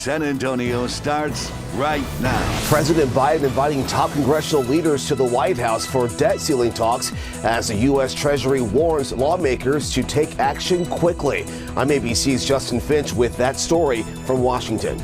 San Antonio starts right now. President Biden inviting top congressional leaders to the White House for debt ceiling talks as the U.S. Treasury warns lawmakers to take action quickly. I'm ABC's Justin Finch with that story from Washington.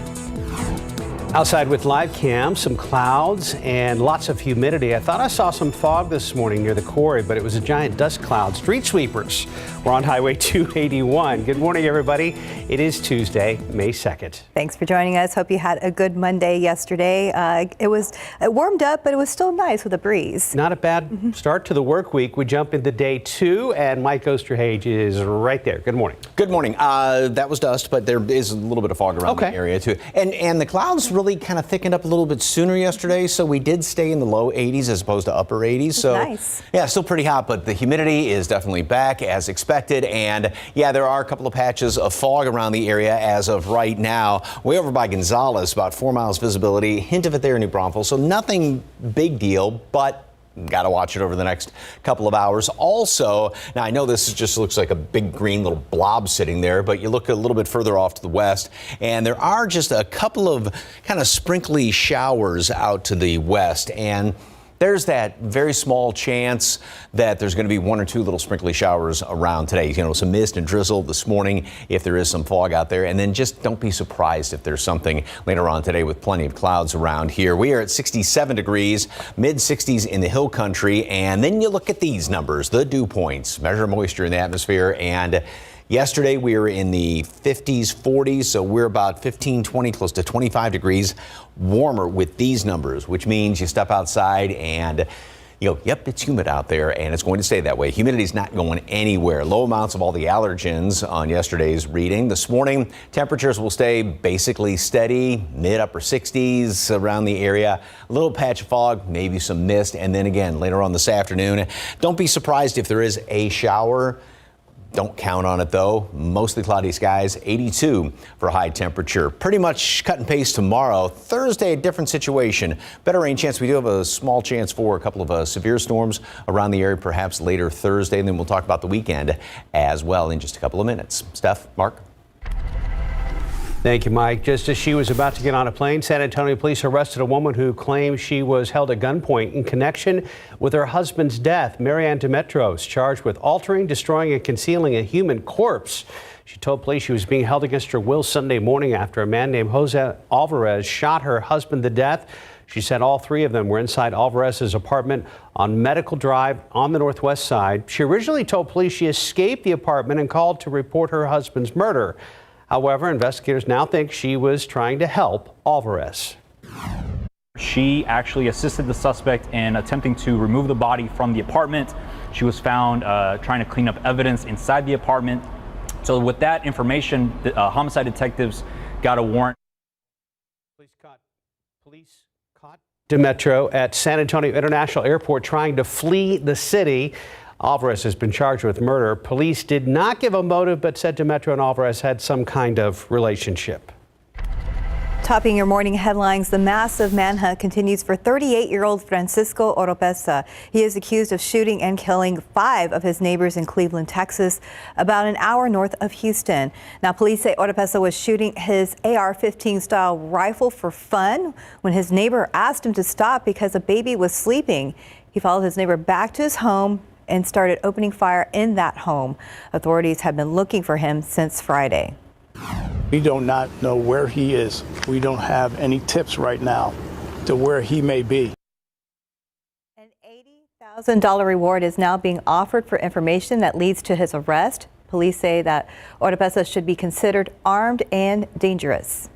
Outside with live cam, some clouds and lots of humidity. I thought I saw some fog this morning near the quarry, but it was a giant dust cloud. Street sweepers were on Highway 281. Good morning, everybody. It is Tuesday, May 2nd. Thanks for joining us. Hope you had a good Monday yesterday. It warmed up, but it was still nice with a breeze. Not a bad start to the work week. We jump into day 2, and Mike Osterhage is right there. Good morning. Good morning. That was dust, but there is a little bit of fog around the area, too. And the clouds really kind of thickened up a little bit sooner yesterday, so we did stay in the low 80s as opposed to upper 80s. So nice. Yeah, still pretty hot, but the humidity is definitely back as expected. And yeah, there are a couple of patches of fog around the area as of right now. Way over by Gonzales, about 4 miles visibility, hint of it there in New Braunfels. So nothing big deal, but got to watch it over the next couple of hours. Also, now I know this just looks like a big green little blob sitting there, but you look a little bit further off to the west, and there are just a couple of kind of sprinkly showers out to the west. And there's that very small chance that there's going to be 1 or 2 little sprinkly showers around today. You know, some mist and drizzle this morning if there is some fog out there. And then just don't be surprised if there's something later on today with plenty of clouds around here. We are at 67 degrees, mid 60s in the hill country. And then you look at these numbers, the dew points, measure moisture in the atmosphere. And yesterday we were in the 50s, 40s, so we're about 15, 20, close to 25 degrees warmer with these numbers, which means you step outside and you go, yep, it's humid out there, and it's going to stay that way. Humidity's not going anywhere. Low amounts of all the allergens on yesterday's reading. This morning, temperatures will stay basically steady, mid-upper 60s around the area. A little patch of fog, maybe some mist, and then again, later on this afternoon, don't be surprised if there is a shower. Don't count on it, though. Mostly cloudy skies, 82 for high temperature. Pretty much cut and paste tomorrow. Thursday, a different situation. Better rain chance. We do have a small chance for a couple of severe storms around the area, perhaps later Thursday. And then we'll talk about the weekend as well in just a couple of minutes. Steph, Mark. Thank you, Mike. Just as she was about to get on a plane, San Antonio police arrested a woman who claims she was held at gunpoint in connection with her husband's death. Marianne Demetros charged with altering, destroying, and concealing a human corpse. She told police she was being held against her will Sunday morning after a man named Jose Alvarez shot her husband to death. She said all 3 of them were inside Alvarez's apartment on Medical Drive on the northwest side. She originally told police she escaped the apartment and called to report her husband's murder. However, investigators now think she was trying to help Alvarez. She actually assisted the suspect in attempting to remove the body from the apartment. She was found trying to clean up evidence inside the apartment. So with that information, the homicide detectives got a warrant. Police caught Demetro at San Antonio International Airport trying to flee the city. Alvarez has been charged with murder. Police did not give a motive, but said Demetro and Alvarez had some kind of relationship. Topping your morning headlines, the massive manhunt continues for 38-year-old Francisco Oropesa. He is accused of shooting and killing 5 of his neighbors in Cleveland, Texas, about an hour north of Houston. Now, police say Oropesa was shooting his AR-15 style rifle for fun when his neighbor asked him to stop because a baby was sleeping. He followed his neighbor back to his home and started opening fire in that home. Authorities have been looking for him since Friday. We do not know where he is. We don't have any tips right now to where he may be. An $80,000 reward is now being offered for information that leads to his arrest. Police say that Oropesa should be considered armed and dangerous.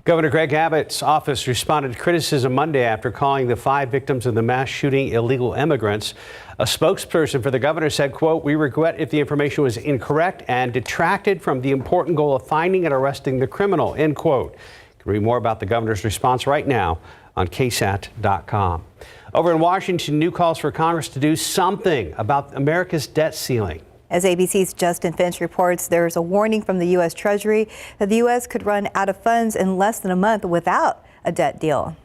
Governor Greg Abbott's office responded to criticism Monday after calling the 5 victims of the mass shooting illegal immigrants. A spokesperson for the governor said, quote, "We regret if the information was incorrect and detracted from the important goal of finding and arresting the criminal," end quote. You can read more about the governor's response right now on KSAT.com. Over in Washington, new calls for Congress to do something about America's debt ceiling. As ABC's Justin Finch reports, there's a warning from the U.S. Treasury that the U.S. could run out of funds in less than a month without a debt deal.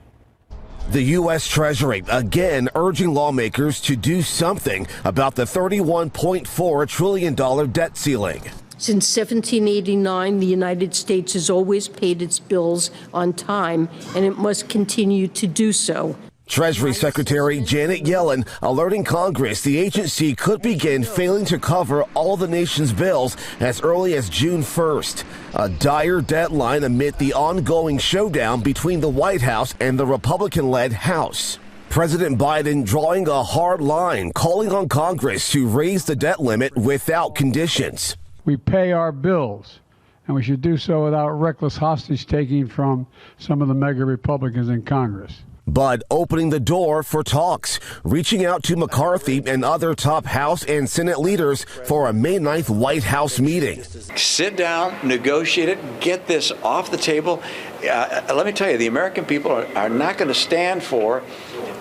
The U.S. Treasury again urging lawmakers to do something about the $31.4 trillion debt ceiling. Since 1789, the United States has always paid its bills on time, and it must continue to do so. Treasury Secretary Janet Yellen alerting Congress the agency could begin failing to cover all the nation's bills as early as June 1st. A dire deadline amid the ongoing showdown between the White House and the Republican-led House. President Biden drawing a hard line, calling on Congress to raise the debt limit without conditions. We pay our bills, and we should do so without reckless hostage-taking from some of the mega Republicans in Congress. But opening the door for talks, reaching out to McCarthy and other top House and Senate leaders for a May 9th White House meeting. Sit down, negotiate it, get this off the table. Let me tell you, the American people are not going to stand for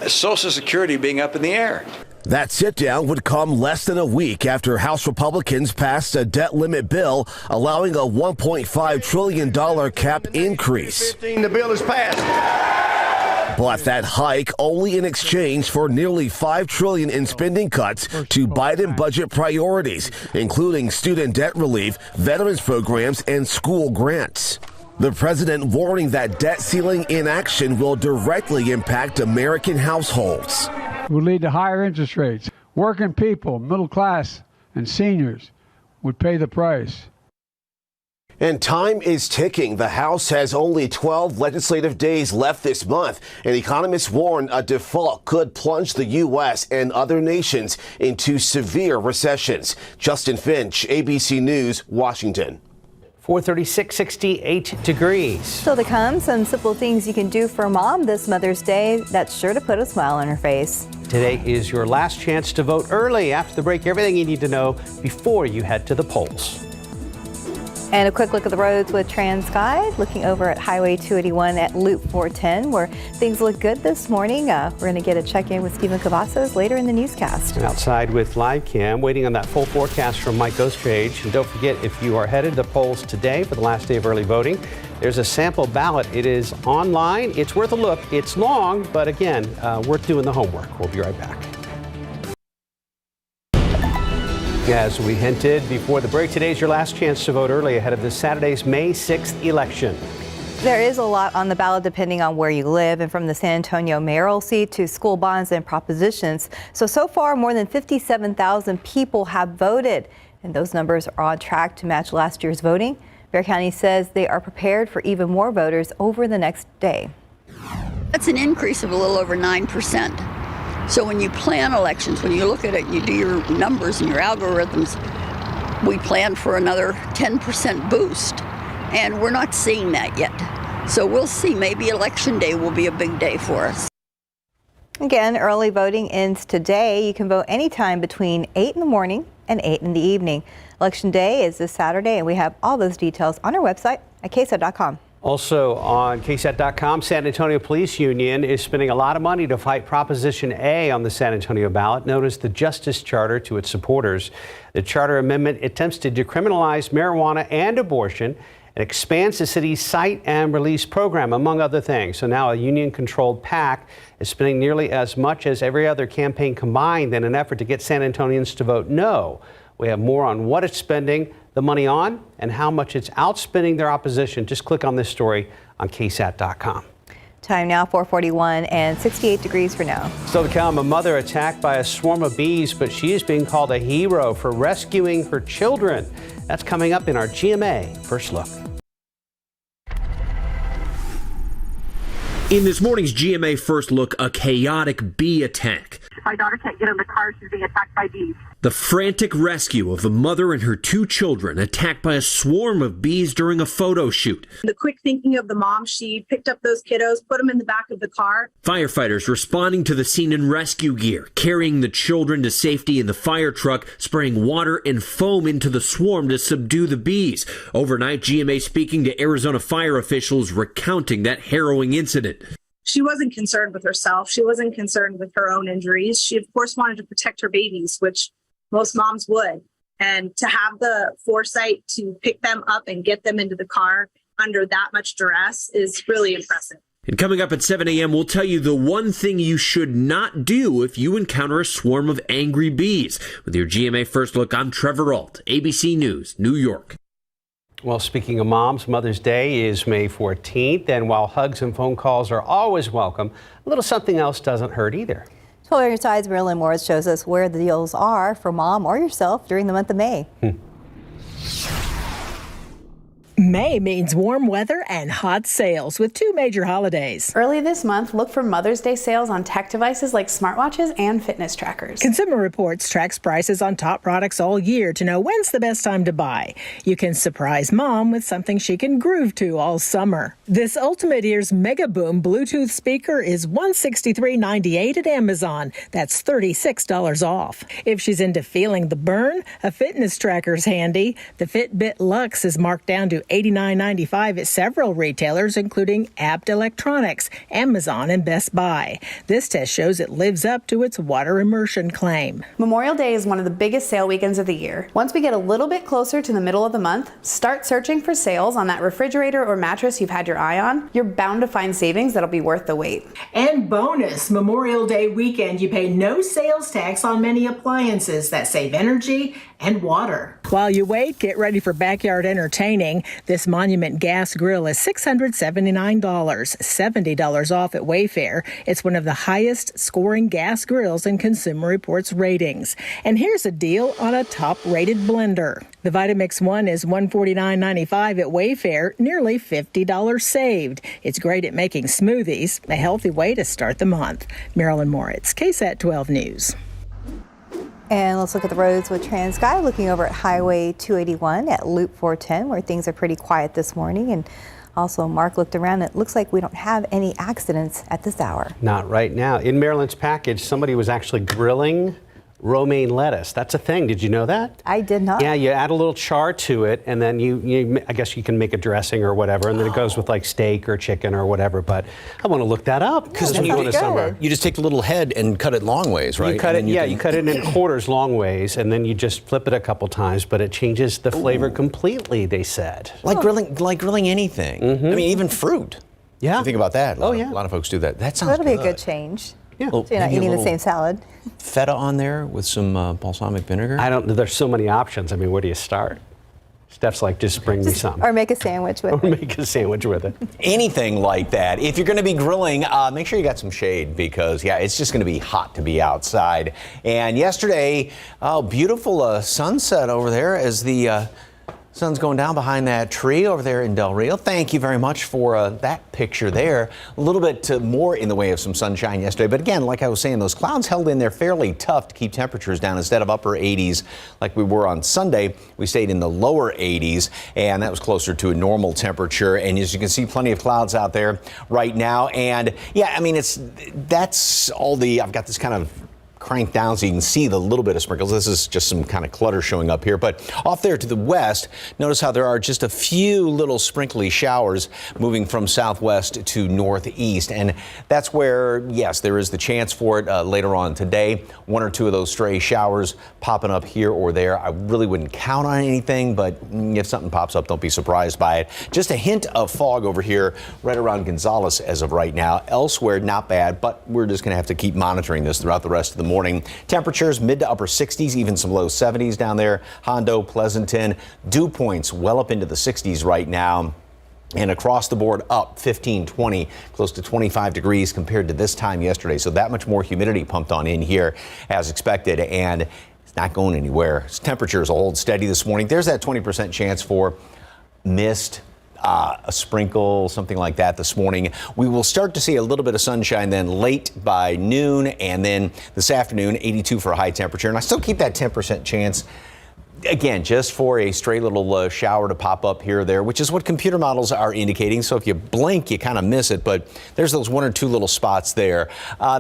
Social Security being up in the air. That sit-down would come less than a week after House Republicans passed a debt limit bill allowing a $1.5 trillion cap increase. The bill is passed. But that hike only in exchange for nearly $5 trillion in spending cuts to Biden budget priorities, including student debt relief, veterans programs, and school grants. The president warning that debt ceiling inaction will directly impact American households. It would lead to higher interest rates. Working people, middle class, and seniors would pay the price. And time is ticking. The House has only 12 legislative days left this month, and economists warn a default could plunge the U.S. and other nations into severe recessions. Justin Finch, ABC News, Washington. 436, 68 degrees. Still to come, some simple things you can do for Mom this Mother's Day that's sure to put a smile on her face. Today is your last chance to vote early. After the break, everything you need to know before you head to the polls. And a quick look at the roads with TransGuide, looking over at Highway 281 at Loop 410, where things look good this morning. We're going to get a check-in with Stephen Cavazos later in the newscast. And outside with live cam, waiting on that full forecast from Mike Ostrage. And don't forget, if you are headed to the polls today for the last day of early voting, there's a sample ballot. It is online. It's worth a look. It's long, but again, worth doing the homework. We'll be right back. As we hinted before the break, today's your last chance to vote early ahead of this Saturday's May 6th election. There is a lot on the ballot depending on where you live, and from the San Antonio mayoral seat to school bonds and propositions. So far, more than 57,000 people have voted, and those numbers are on track to match last year's voting. Bexar County says they are prepared for even more voters over the next day. That's an increase of a little over 9%. So when you plan elections, when you look at it, you do your numbers and your algorithms, we plan for another 10% boost, and we're not seeing that yet. So we'll see. Maybe Election Day will be a big day for us. Again, early voting ends today. You can vote anytime between 8 in the morning and 8 in the evening. Election Day is this Saturday, and we have all those details on our website at KSAT.com. Also on KSAT.com, San Antonio Police Union is spending a lot of money to fight Proposition A on the San Antonio ballot, known as the Justice Charter, to its supporters. The charter amendment attempts to decriminalize marijuana and abortion and expands the city's cite and release program, among other things. So now a union-controlled PAC is spending nearly as much as every other campaign combined in an effort to get San Antonians to vote no. We have more on what it's spending the money on and how much it's outspending their opposition. Just click on this story on KSAT.com. Time now 4:41 and 68 degrees for now. Still to come, a mother attacked by a swarm of bees, but she is being called a hero for rescuing her children. That's coming up in our GMA First Look. In this morning's GMA First Look, a chaotic bee attack. My daughter can't get in the car. She's being attacked by bees. The frantic rescue of a mother and her 2 children attacked by a swarm of bees during a photo shoot. The quick thinking of the mom, she picked up those kiddos, put them in the back of the car. Firefighters responding to the scene in rescue gear, carrying the children to safety in the fire truck, spraying water and foam into the swarm to subdue the bees. Overnight, GMA speaking to Arizona fire officials recounting that harrowing incident. She wasn't concerned with herself. She wasn't concerned with her own injuries. She, of course, wanted to protect her babies, which most moms would. And to have the foresight to pick them up and get them into the car under that much duress is really impressive. And coming up at 7 a.m., we'll tell you the one thing you should not do if you encounter a swarm of angry bees. With your GMA First Look, I'm Trevor Ault, ABC News, New York. Well, speaking of moms, Mother's Day is May 14th, and while hugs and phone calls are always welcome, a little something else doesn't hurt either. 12 on your sides, Marilyn Morris shows us where the deals are for mom or yourself during the month of May. May means warm weather and hot sales with two major holidays. Early this month, look for Mother's Day sales on tech devices like smartwatches and fitness trackers. Consumer Reports tracks prices on top products all year to know when's the best time to buy. You can surprise mom with something she can groove to all summer. This Ultimate Ears Mega Boom Bluetooth speaker is $163.98 at Amazon. That's $36 off. If she's into feeling the burn, a fitness tracker's handy. The Fitbit Luxe is marked down to $89.95 at several retailers, including Abt Electronics, Amazon, and Best Buy. This test shows it lives up to its water immersion claim. Memorial Day is one of the biggest sale weekends of the year. Once we get a little bit closer to the middle of the month, start searching for sales on that refrigerator or mattress you've had your eye on. You're bound to find savings that'll be worth the wait. And bonus, Memorial Day weekend, you pay no sales tax on many appliances that save energy and water. While you wait, get ready for backyard entertaining. This Monument gas grill is $679, $70 off at Wayfair. It's one of the highest scoring gas grills in Consumer Reports ratings. And here's a deal on a top-rated blender. The Vitamix One is $149.95 at Wayfair, nearly $50 saved. It's great at making smoothies, a healthy way to start the month. Marilyn Moritz, KSAT 12 News. And let's look at the roads with TransSky, looking over at Highway 281 at Loop 410, where things are pretty quiet this morning. And also, Mark looked around. It looks like we don't have any accidents at this hour. Not right now. In Maryland's package, somebody was actually grilling romaine lettuce. That's a thing. Did you know that? I did not. Yeah, you add a little char to it, and then you I guess you can make a dressing or whatever, and then it goes with like steak or chicken or whatever. But I want to look that up because when you do summer, you just take the little head and cut it long ways, right? You cut it, you cut it in quarters long ways, and then you just flip it a couple times, but it changes the flavor completely. They said like grilling anything. I mean, even fruit. Yeah, you think about that. A lot of folks do that. That sounds. That'll be a good change. Yeah, so you're not eating the same salad. Feta on there with some balsamic vinegar. There's so many options. I mean, where do you start? Steph's like, just bring me something. Or make a sandwich with it. Or make a sandwich with it. Anything like that. If you're going to be grilling, make sure you got some shade because, yeah, it's just going to be hot to be outside. And yesterday, beautiful sunset over there as the sun's going down behind that tree over there in Del Rio. Thank you very much for that picture there. A little bit more in the way of some sunshine yesterday. But again, like I was saying, those clouds held in there fairly tough to keep temperatures down. Instead of upper 80s like we were on Sunday, we stayed in the lower 80s, and that was closer to a normal temperature. And as you can see, plenty of clouds out there right now. And yeah, I mean, that's all I've got this kind of cranked down so you can see the little bit of sprinkles. This is just some kind of clutter showing up here. But off there to the west, notice how there are just a few little sprinkly showers moving from southwest to northeast. And that's where, yes, there is the chance for it later on today. One or two of those stray showers popping up here or there. I really wouldn't count on anything, but if something pops up, don't be surprised by it. Just a hint of fog over here right around Gonzales as of right now. Elsewhere, not bad, but we're just going to have to keep monitoring this throughout the rest of the morning. Temperatures mid to upper 60s, even some low 70s down there. Hondo, Pleasanton, dew points well up into the 60s right now. And across the board up 15, 20, close to 25 degrees compared to this time yesterday. So that much more humidity pumped on in here as expected. And it's not going anywhere. Temperatures will hold steady this morning. There's that 20% chance for mist. A sprinkle, something like that this morning. We will start to see a little bit of sunshine then late by noon, and then this afternoon, 82 for a high temperature. And I still keep that 10% chance, again, just for a stray little shower to pop up here or there, which is what computer models are indicating. So if you blink, you kind of miss it, but there's those one or two little spots there.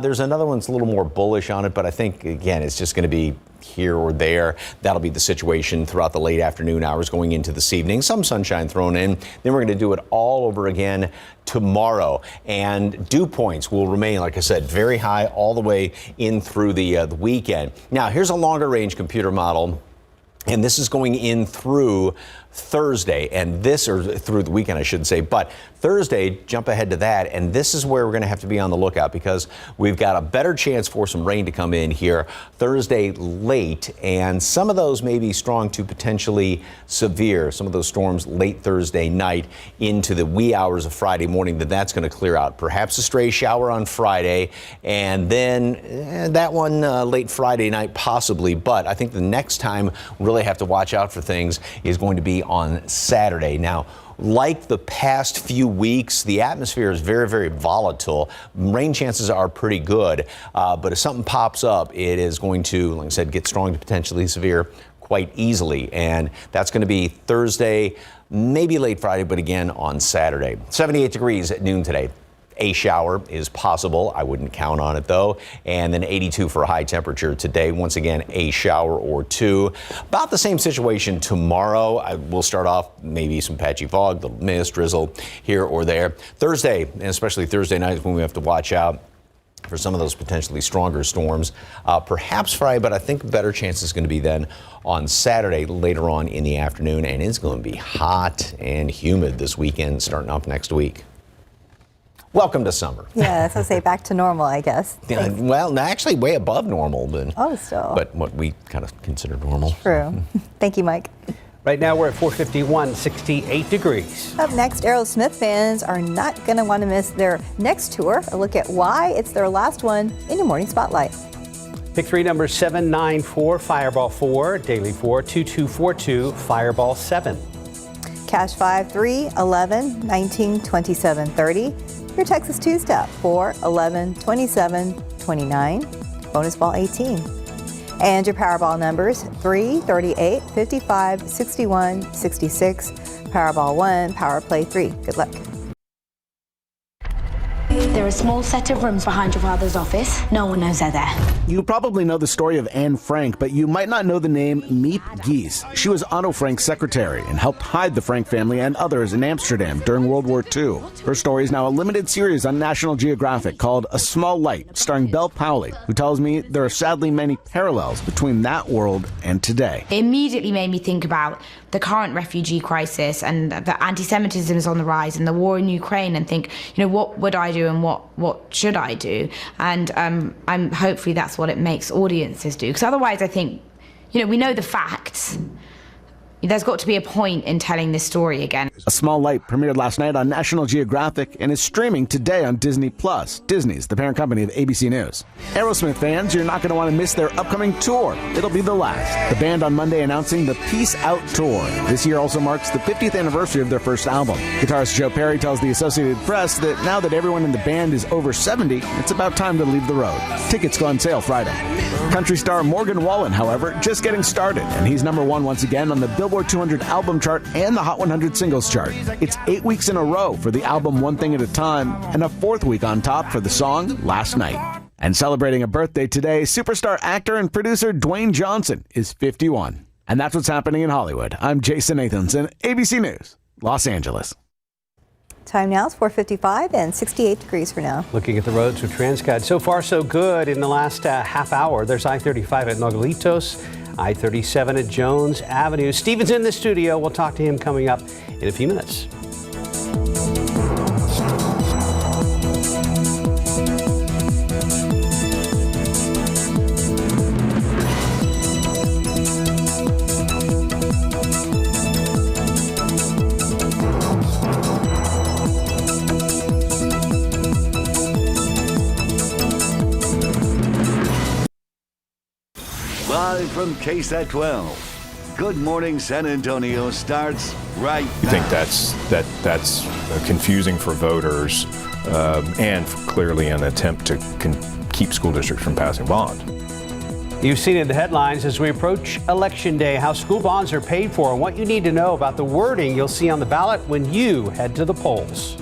There's another one's a little more bullish on it, but I think, again, it's just going to be here or there. That'll be the situation throughout the late afternoon hours going into this evening. Some sunshine thrown in. Then we're going to do it all over again tomorrow. And dew points will remain, like I said, very high all the way in through the weekend. Now, here's a longer range computer model. And this is going in through Thursday, and this, or through the weekend I should say, but Thursday, jump ahead to that, and this is where we're going to have to be on the lookout because we've got a better chance for some rain to come in here Thursday late, and some of those may be strong to potentially severe. Some of those storms late Thursday night into the wee hours of Friday morning, that's going to clear out. Perhaps a stray shower on Friday, and then that one late Friday night possibly, but I think the next time we really have to watch out for things is going to be on Saturday. Now, like the past few weeks, the atmosphere is very, very volatile. Rain chances are pretty good, but if something pops up, it is going to, like I said, get strong to potentially severe quite easily. And that's going to be Thursday, maybe late Friday, but again on Saturday. 78 degrees at noon today. A shower is possible. I wouldn't count on it, though. And then 82 for a high temperature today. Once again, a shower or two. About the same situation tomorrow. We'll start off maybe some patchy fog, little mist, drizzle here or there. Thursday, and especially Thursday night, is when we have to watch out for some of those potentially stronger storms. Perhaps Friday, but I think a better chance is going to be then on Saturday later on in the afternoon. And it's going to be hot and humid this weekend, starting off next week. Welcome to summer. Yeah, that's what I say, back to normal, I guess. Yeah, well, actually way above normal, still. But what we kind of consider normal. True. Thank you, Mike. Right now we're at 451, 68 degrees. Up next, Aerosmith fans are not going to want to miss their next tour. A look at why it's their last one in your morning spotlight. Pick 3 numbers 794, Fireball 4, Daily 4, 2242, Fireball 7. Cash 5, 3, 11, 19, 27, 30. Your Texas two-step 4, 11, 27, 29. Bonus ball 18. And your Powerball numbers 3, 38, 55, 61, 66. Powerball 1, Power Play 3. Good luck. There are a small set of rooms behind your father's office. No one knows they're there. You probably know the story of Anne Frank, but you might not know the name Miep Gies. She was Otto Frank's secretary and helped hide the Frank family and others in Amsterdam during World War II. Her story is now a limited series on National Geographic called A Small Light, starring Belle Powley, who tells me there are sadly many parallels between that world and today. It immediately made me think about the current refugee crisis and the anti-Semitism is on the rise and the war in Ukraine, and think, what would I do and what should I do? And I'm hopefully that's what it makes audiences do, because otherwise I think, we know the facts. There's got to be a point in telling this story again. A Small Light premiered last night on National Geographic and is streaming today on Disney+. Disney's the parent company of ABC News. Aerosmith fans, you're not going to want to miss their upcoming tour. It'll be the last. The band on Monday announcing the Peace Out Tour. This year also marks the 50th anniversary of their first album. Guitarist Joe Perry tells the Associated Press that now that everyone in the band is over 70, it's about time to leave the road. Tickets go on sale Friday. Country star Morgan Wallen, however, just getting started, and he's number 1 once again on the Billboard 200 album chart and the Hot 100 singles chart. It's 8 weeks in a row for the album One Thing at a Time, and a 4th week on top for the song Last Night. And celebrating a birthday today, superstar actor and producer Dwayne Johnson is 51. And that's what's happening in Hollywood. I'm Jason Nathanson, ABC News, Los Angeles. Time now is 4:55 and 68 degrees for now. Looking at the roads with TransGuide. So far, so good in the last half hour. There's I-35 at Nogalitos, I-37 at Jones Avenue. Steven's in the studio. We'll talk to him coming up in a few minutes. Live from KSAT 12. Good Morning San Antonio starts right now. I think that's confusing for voters and clearly an attempt to keep school districts from passing bonds. You've seen in the headlines as we approach Election Day how school bonds are paid for and what you need to know about the wording you'll see on the ballot when you head to the polls.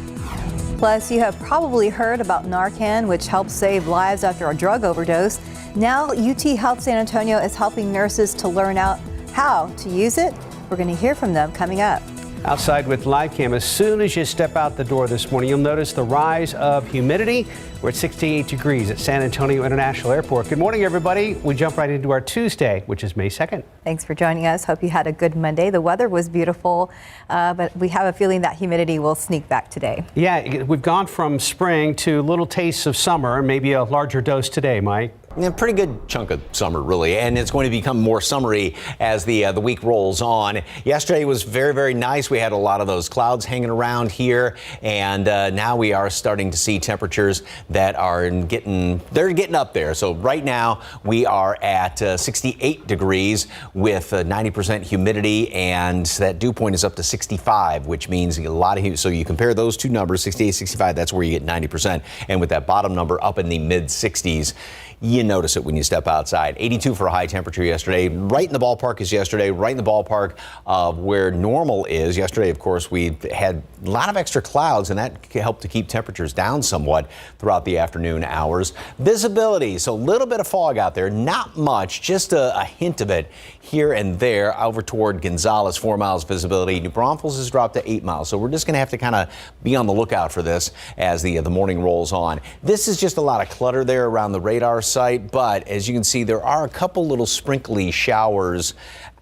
Plus, you have probably heard about Narcan, which helps save lives after a drug overdose. Now, UT Health San Antonio is helping nurses to learn out how to use it. We're going to hear from them coming up. Outside with live cam, as soon as you step out the door this morning, you'll notice the rise of humidity. We're at 68 degrees at San Antonio International Airport. Good morning, everybody. We jump right into our Tuesday, which is May 2nd. Thanks for joining us. Hope you had a good Monday. The weather was beautiful, but we have a feeling that humidity will sneak back today. Yeah, we've gone from spring to little tastes of summer, maybe a larger dose today, Mike. Yeah, pretty good chunk of summer, really, and it's going to become more summery as the week rolls on. Yesterday was very, very nice. We had a lot of those clouds hanging around here, and now we are starting to see temperatures that are getting up there. So right now we are at 68 degrees with 90% humidity, and that dew point is up to 65, which means a lot of heat. So you compare those two numbers, 68, 65, that's where you get 90%, and with that bottom number up in the mid 60s. You notice it when you step outside. 82 for a high temperature yesterday, right in the ballpark as yesterday, right in the ballpark of where normal is. Yesterday, of course, we had a lot of extra clouds, and that helped to keep temperatures down somewhat throughout the afternoon hours. Visibility, so a little bit of fog out there, not much, just a hint of it here and there over toward Gonzales, 4 miles visibility. New Braunfels has dropped to 8 miles, so we're just going to have to kind of be on the lookout for this as the morning rolls on. This is just a lot of clutter there around the radar site, but as you can see, there are a couple little sprinkly showers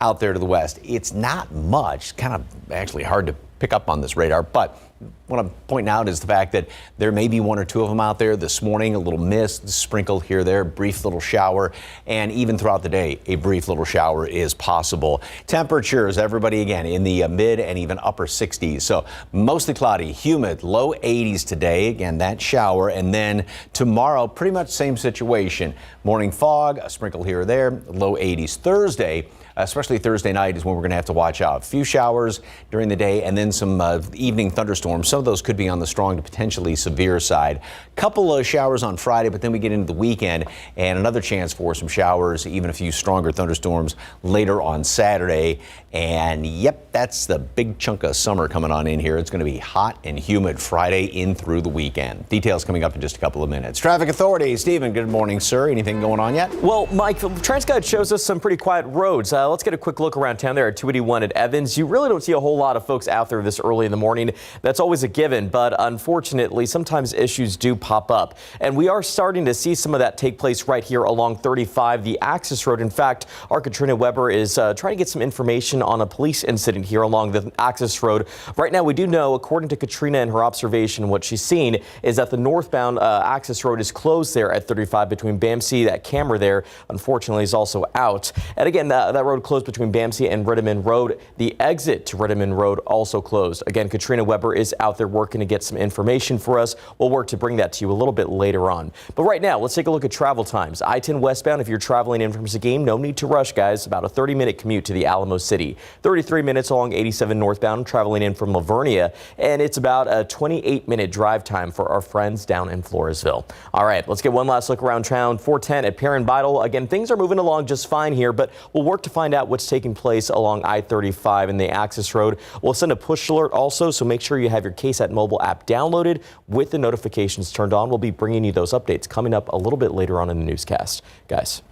out there to the west. It's not much, kind of actually hard to pick up on this radar, but what I'm pointing out is the fact that there may be one or two of them out there this morning, a little mist, sprinkle here, there, brief little shower, and even throughout the day, a brief little shower is possible. Temperatures, everybody again, in the mid and even upper 60s. So mostly cloudy, humid, low 80s today. Again, that shower. And then tomorrow, pretty much same situation. Morning fog, a sprinkle here or there, low 80s. Thursday, especially Thursday night, is when we're going to have to watch out. A few showers during the day and then some evening thunderstorms. Some of those could be on the strong to potentially severe side. Couple of showers on Friday, but then we get into the weekend and another chance for some showers, even a few stronger thunderstorms later on Saturday. And yep, that's the big chunk of summer coming on in here. It's going to be hot and humid Friday in through the weekend. Details coming up in just a couple of minutes. Traffic Authority, Stephen, good morning, sir. Anything going on yet? Well, Mike, TransGuide shows us some pretty quiet roads. Let's get a quick look around town there at 281 at Evans. You really don't see a whole lot of folks out there this early in the morning. That's always a given, but unfortunately, sometimes issues do pop up. And we are starting to see some of that take place right here along 35, the access road. In fact, our Katrina Weber is trying to get some information on a police incident here along the access road. Right now, we do know, according to Katrina and her observation, what she's seen is that the northbound access road is closed there at 35 between BAMC. That camera there, unfortunately, is also out. And again, that road closed between BAMC and Rittiman Road. The exit to Rittiman Road also closed. Again, Katrina Weber is out there working to get some information for us. We'll work to bring that to you a little bit later on. But right now, let's take a look at travel times. I-10 westbound, if you're traveling in from Seguin, no need to rush, guys. About a 30-minute commute to the Alamo City. 33 minutes along 87 northbound, traveling in from Lavernia. And it's about a 28-minute drive time for our friends down in Floresville. All right, let's get one last look around town. 410 at Perrin Bidle. Again, things are moving along just fine here, but we'll work to find out what's taking place along I-35 and the access road. We'll send a push alert also, so make sure you have your KSAT mobile app downloaded with the notifications turned on. We'll be bringing you those updates coming up a little bit later on in the newscast. Guys.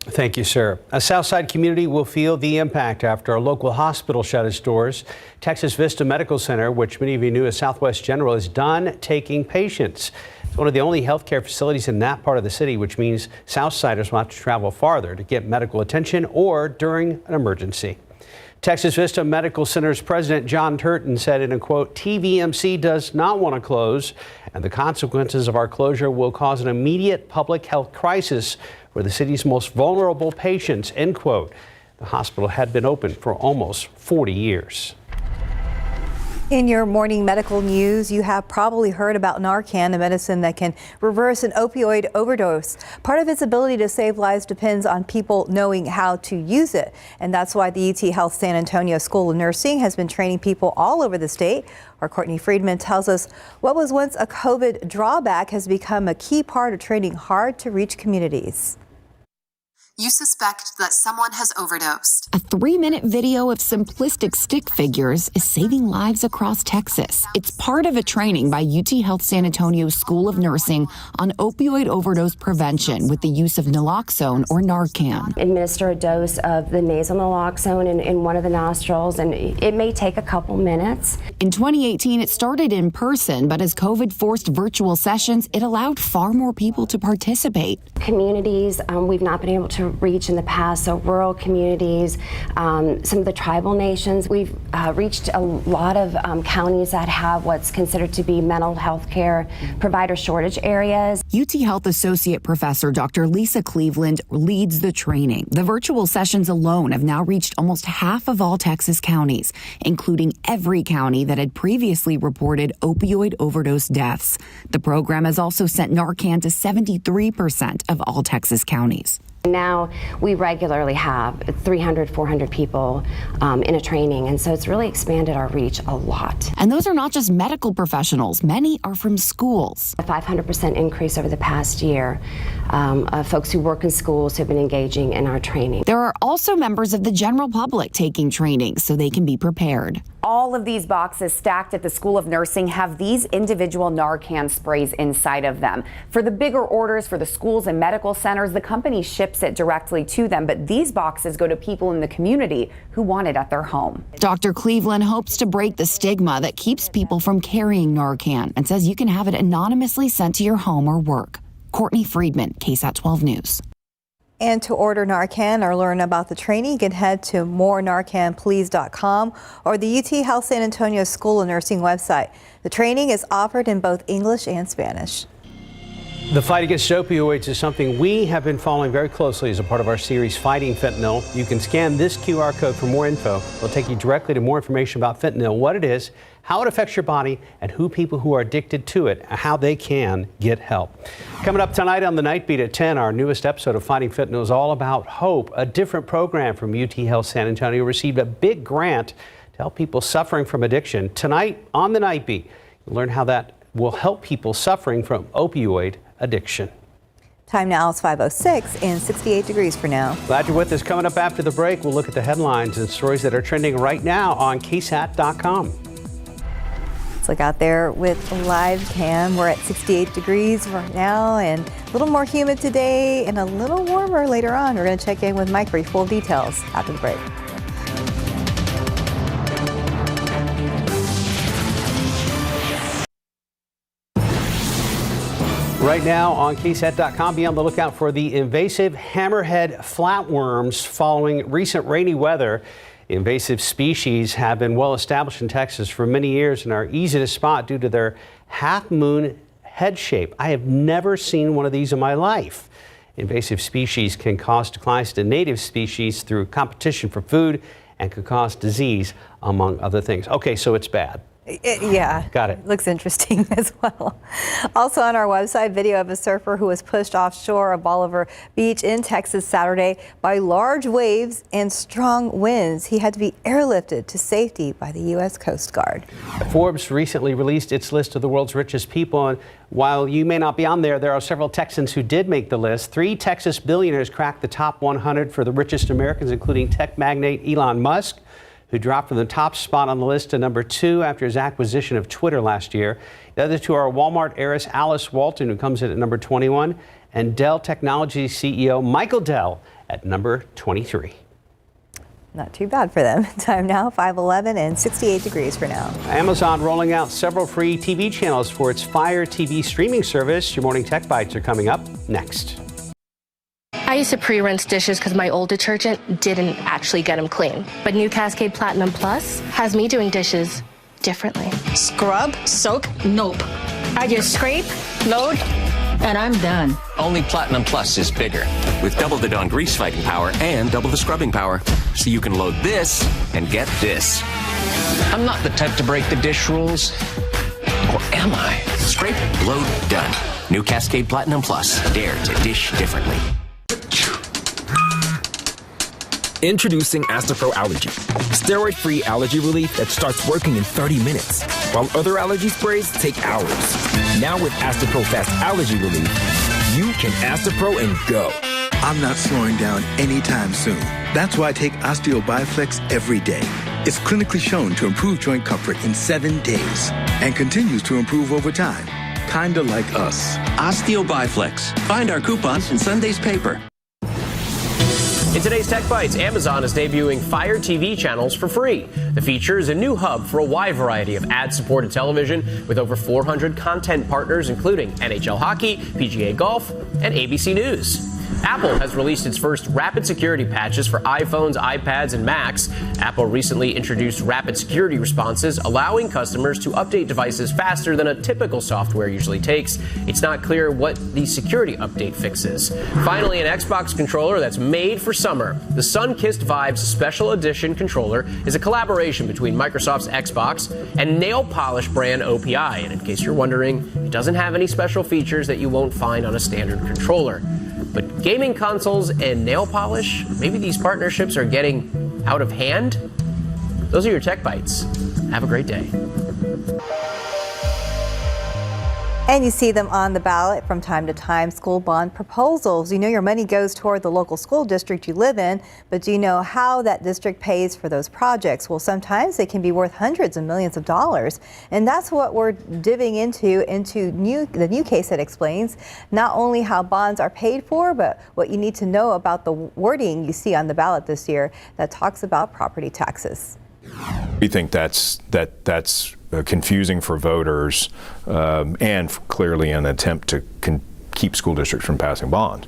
Thank you, sir. A Southside community will feel the impact after a local hospital shut its doors. Texas Vista Medical Center, which many of you knew as Southwest General, is done taking patients. It's one of the only healthcare facilities in that part of the city, which means Southsiders will have to travel farther to get medical attention or during an emergency. Texas Vista Medical Center's president John Turton said in a quote, TVMC does not want to close, and the consequences of our closure will cause an immediate public health crisis for the city's most vulnerable patients, end quote. The hospital had been open for almost 40 years. In your morning medical news, you have probably heard about Narcan, a medicine that can reverse an opioid overdose. Part of its ability to save lives depends on people knowing how to use it. And that's why the UT Health San Antonio School of Nursing has been training people all over the state. Our Courtney Friedman tells us what was once a COVID drawback has become a key part of training hard to reach communities. You suspect that someone has overdosed. A 3-minute video of simplistic stick figures is saving lives across Texas. It's part of a training by UT Health San Antonio's School of Nursing on opioid overdose prevention with the use of naloxone or Narcan. Administer a dose of the nasal naloxone in one of the nostrils, and it may take a couple minutes. In 2018, it started in person, but as COVID forced virtual sessions, it allowed far more people to participate. Communities we've not been able to reach in the past, so rural communities, some of the tribal nations. We've reached a lot of counties that have what's considered to be mental health care provider shortage areas. UT Health Associate Professor Dr. Lisa Cleveland leads the training. The virtual sessions alone have now reached almost half of all Texas counties, including every county that had previously reported opioid overdose deaths. The program has also sent Narcan to 73% of all Texas counties. Now we regularly have 300, 400 people in a training, and so it's really expanded our reach a lot. And those are not just medical professionals. Many are from schools. A 500% increase over the past year of folks who work in schools who have been engaging in our training. There are also members of the general public taking training so they can be prepared. All of these boxes stacked at the School of Nursing have these individual Narcan sprays inside of them. For the bigger orders for the schools and medical centers, the company ships it directly to them, but these boxes go to people in the community who want it at their home. Dr. Cleveland hopes to break the stigma that keeps people from carrying Narcan and says you can have it anonymously sent to your home or work. Courtney Friedman, KSAT 12 News. And to order Narcan or learn about the training, you can head to morenarcanplease.com or the UT Health San Antonio School of Nursing website. The training is offered in both English and Spanish. The fight against opioids is something we have been following very closely as a part of our series Fighting Fentanyl. You can scan this QR code for more info. It'll take you directly to more information about fentanyl, what it is, how it affects your body, and who people who are addicted to it, how they can get help. Coming up tonight on the Night Beat at 10, our newest episode of Fighting Fentanyl is all about hope. A different program from UT Health San Antonio received a big grant to help people suffering from addiction. Tonight on the Night Beat, you'll learn how that will help people suffering from opioid addiction. Time now is 5:06 and 68 degrees for now. Glad you're with us. Coming up after the break, we'll look at the headlines and stories that are trending right now on KSAT.com. Let's look out there with a live cam. We're at 68 degrees right now and a little more humid today and a little warmer later on. We're going to check in with Mike for full details after the break. Right now on KSAT.com, be on the lookout for the invasive hammerhead flatworms following recent rainy weather. The invasive species have been well established in Texas for many years and are easy to spot due to their half-moon head shape. I have never seen one of these in my life. Invasive species can cause declines to native species through competition for food and could cause disease, among other things. Okay, so it's bad. Yeah. Got it. Looks interesting as well. Also on our website, video of a surfer who was pushed offshore of Bolivar Beach in Texas Saturday by large waves and strong winds. He had to be airlifted to safety by the U.S. Coast Guard. Forbes recently released its list of the world's richest people. And while you may not be on there, there are several Texans who did make the list. 3 Texas billionaires cracked the top 100 for the richest Americans, including tech magnate Elon Musk, who dropped from the top spot on the list to number 2 after his acquisition of Twitter last year. The other 2 are Walmart heiress Alice Walton, who comes in at number 21, and Dell Technologies CEO Michael Dell at number 23. Not too bad for them. Time now, 5:11 and 68 degrees for now. Amazon rolling out several free TV channels for its Fire TV streaming service. Your morning tech bites are coming up next. I used to pre-rinse dishes because my old detergent didn't actually get them clean. But new Cascade Platinum Plus has me doing dishes differently. Scrub, soak, nope. I just scrape, load, and I'm done. Only Platinum Plus is bigger, with double the Dawn grease fighting power and double the scrubbing power. So you can load this and get this. I'm not the type to break the dish rules. Or am I? Scrape, load, done. New Cascade Platinum Plus. Dare to dish differently. Introducing Astapro Allergy, steroid-free allergy relief that starts working in 30 minutes, while other allergy sprays take hours. Now with Astapro Fast Allergy Relief, you can Astapro and go. I'm not slowing down anytime soon. That's why I take OsteoBiFlex every day. It's clinically shown to improve joint comfort in 7 days and continues to improve over time. Kinda like us. OsteoBiFlex. Find our coupons in Sunday's paper. In today's Tech Bites, Amazon is debuting Fire TV channels for free. The feature is a new hub for a wide variety of ad-supported television with over 400 content partners, including NHL Hockey, PGA Golf, and ABC News. Apple has released its first rapid security patches for iPhones, iPads, and Macs. Apple recently introduced rapid security responses, allowing customers to update devices faster than a typical software usually takes. It's not clear what the security update fixes. Finally, an Xbox controller that's made for summer. The Sun-Kissed Vibes Special Edition controller is a collaboration between Microsoft's Xbox and nail polish brand OPI. And in case you're wondering, it doesn't have any special features that you won't find on a standard controller. But gaming consoles and nail polish, maybe these partnerships are getting out of hand? Those are your Tech Bites. Have a great day. And you see them on the ballot from time to time, school bond proposals. You know your money goes toward the local school district you live in, but do you know how that district pays for those projects? Well, sometimes they can be worth hundreds of millions of dollars. And that's what we're diving into the new KSAT explains, not only how bonds are paid for, but what you need to know about the wording you see on the ballot this year that talks about property taxes. We think that's confusing for voters and clearly an attempt to keep school districts from passing bonds.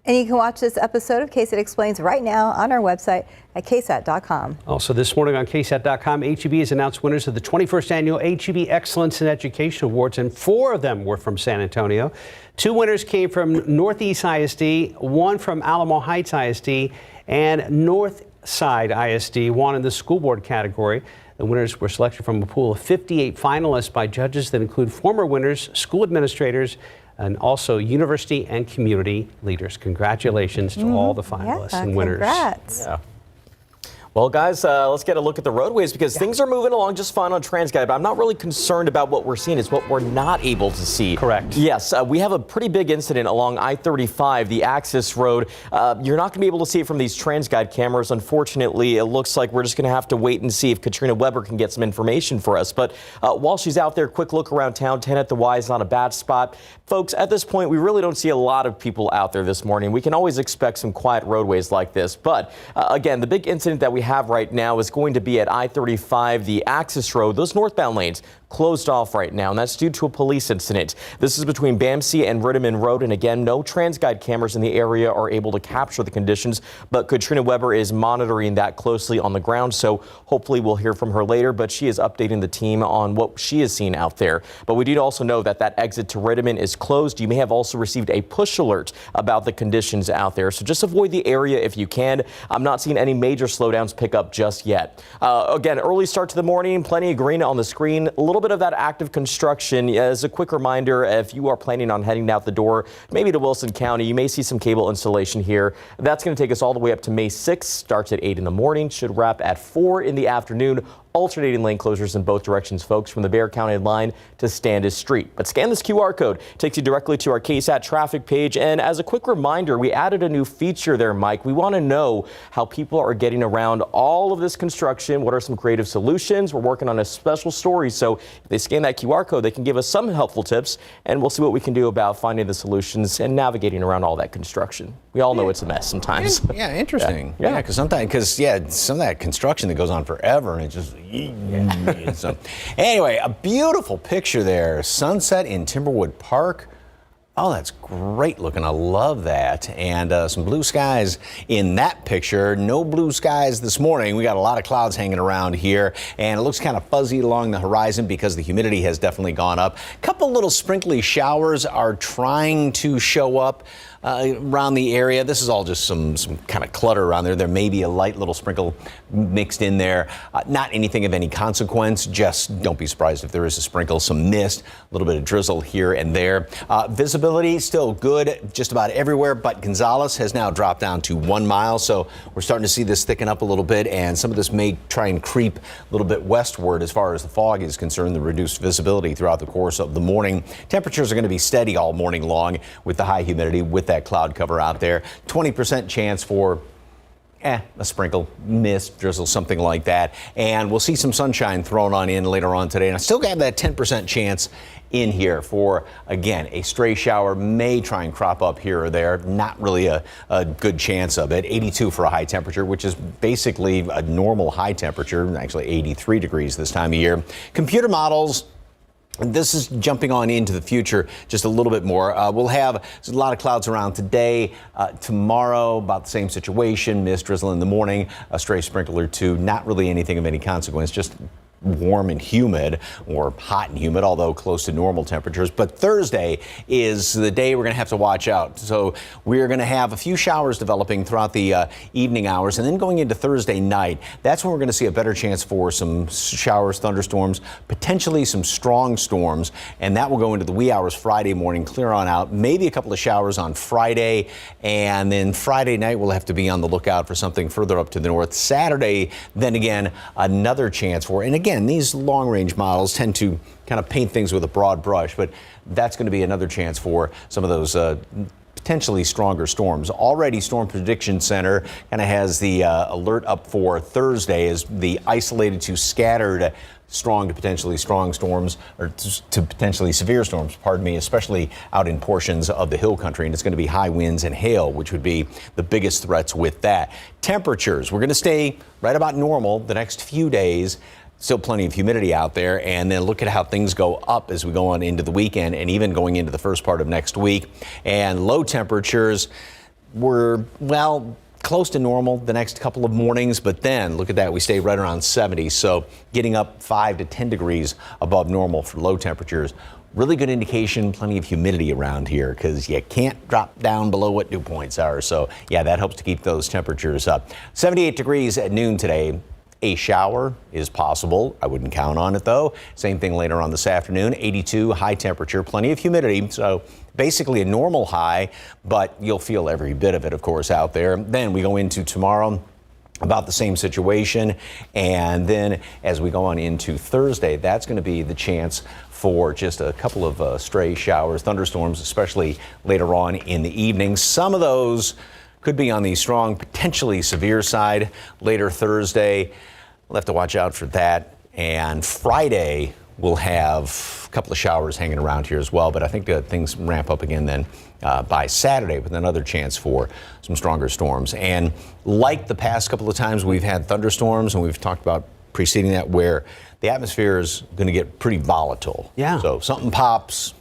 And you can watch this episode of KSAT Explains right now on our website at KSAT.com. Also this morning on KSAT.com, HEB has announced winners of the 21st Annual HEB Excellence in Education Awards, and 4 of them were from San Antonio. 2 winners came from Northeast ISD, 1 from Alamo Heights ISD, and Northside ISD won in the school board category. The winners were selected from a pool of 58 finalists by judges that include former winners, school administrators, and also university and community leaders. Congratulations to all the finalists and winners. Congrats. Yeah. Well, guys, let's get a look at the roadways because things are moving along just fine on TransGuide, but I'm not really concerned about what we're seeing. It's what we're not able to see. Correct. Yes, we have a pretty big incident along I-35, the access road. You're not going to be able to see it from these TransGuide cameras. Unfortunately, it looks like we're just going to have to wait and see if Katrina Weber can get some information for us. But while she's out there, quick look around town. 10 at the Y is not a bad spot. Folks, at this point, we really don't see a lot of people out there this morning. We can always expect some quiet roadways like this. But again, the big incident that we have right now is going to be at I-35, the access road. Those northbound lanes closed off right now, and that's due to a police incident. This is between Bamsey and Rittiman Road, and again, no TransGuide cameras in the area are able to capture the conditions, but Katrina Weber is monitoring that closely on the ground, so hopefully we'll hear from her later, but she is updating the team on what she has seen out there. But we did also know that that exit to Rittiman is closed. You may have also received a push alert about the conditions out there, so just avoid the area if you can. I'm not seeing any major slowdowns pick up just yet. Again, early start to the morning, plenty of green on the screen, a little bit of that active construction. As a quick reminder, if you are planning on heading out the door, maybe to Wilson County, you may see some cable installation here. That's going to take us all the way up to May 6th. Starts at 8 in the morning, should wrap at 4 in the afternoon. Alternating lane closures in both directions, folks, from the Bexar County line to Standish Street. But scan this QR code, takes you directly to our KSAT traffic page. And as a quick reminder, we added a new feature there, Mike. We want to know how people are getting around all of this construction. What are some creative solutions? We're working on a special story. So if they scan that QR code, they can give us some helpful tips, and we'll see what we can do about finding the solutions and navigating around all that construction. We all know it's a mess sometimes. Yeah, interesting. Yeah, because some of that construction that goes on forever, and it just. So, anyway, a beautiful picture there. Sunset in Timberwood Park. Oh, that's great looking. I love that. And some blue skies in that picture. No blue skies this morning. We got a lot of clouds hanging around here, and it looks kind of fuzzy along the horizon because the humidity has definitely gone up. A couple little sprinkly showers are trying to show up around the area. This is all just some kind of clutter around there. There may be a light little sprinkle mixed in there. Not anything of any consequence. Just don't be surprised if there is a sprinkle, some mist, a little bit of drizzle here and there. Visibility still good just about everywhere, but Gonzales has now dropped down to 1 mile. So we're starting to see this thicken up a little bit, and some of this may try and creep a little bit westward as far as the fog is concerned, the reduced visibility throughout the course of the morning. Temperatures are going to be steady all morning long with the high humidity, with that cloud cover out there. 20% chance for a sprinkle, mist, drizzle, something like that. And we'll see some sunshine thrown on in later on today. And I still have that 10% chance in here for, again, a stray shower may try and crop up here or there. Not really a good chance of it. 82 for a high temperature, which is basically a normal high temperature, actually 83 degrees this time of year. Computer models. This is jumping on into the future just a little bit more. We'll have a lot of clouds around today. Tomorrow, about the same situation. Mist, drizzle in the morning, a stray sprinkle or two. Not really anything of any consequence, just warm and humid, or hot and humid, although close to normal temperatures. But Thursday is the day we're going to have to watch out. So we're going to have a few showers developing throughout the evening hours, and then going into Thursday night, that's when we're going to see a better chance for some showers, thunderstorms, potentially some strong storms, and that will go into the wee hours Friday morning, clear on out. Maybe a couple of showers on Friday, and then Friday night we'll have to be on the lookout for something further up to the north. Saturday, then again, another chance for, and again, these long-range models tend to kind of paint things with a broad brush, but that's going to be another chance for some of those potentially stronger storms. Already, Storm Prediction Center kind of has the alert up for Thursday as the isolated to scattered strong to potentially strong storms, or to potentially severe storms, pardon me, especially out in portions of the hill country. And it's going to be high winds and hail, which would be the biggest threats with that. Temperatures, we're going to stay right about normal the next few days. Still plenty of humidity out there, and then look at how things go up as we go on into the weekend and even going into the first part of next week. And low temperatures were, well, close to normal the next couple of mornings, but then look at that, we stay right around 70, so getting up 5 to 10 degrees above normal for low temperatures. Really good indication, plenty of humidity around here, because you can't drop down below what dew points are. So yeah, that helps to keep those temperatures up. 78 degrees at noon today. A shower is possible. I wouldn't count on it, though. Same thing later on this afternoon. 82, high temperature, plenty of humidity. So basically a normal high, but you'll feel every bit of it, of course, out there. Then we go into tomorrow. About the same situation. And then as we go on into Thursday, that's going to be the chance for just a couple of stray showers, thunderstorms, especially later on in the evening. Some of those could be on the strong, potentially severe side later Thursday. We'll have to watch out for that. And Friday, we'll have a couple of showers hanging around here as well. But I think things ramp up again then by Saturday with another chance for some stronger storms. And like the past couple of times we've had thunderstorms, and we've talked about preceding that, where the atmosphere is going to get pretty volatile. Yeah. So something pops,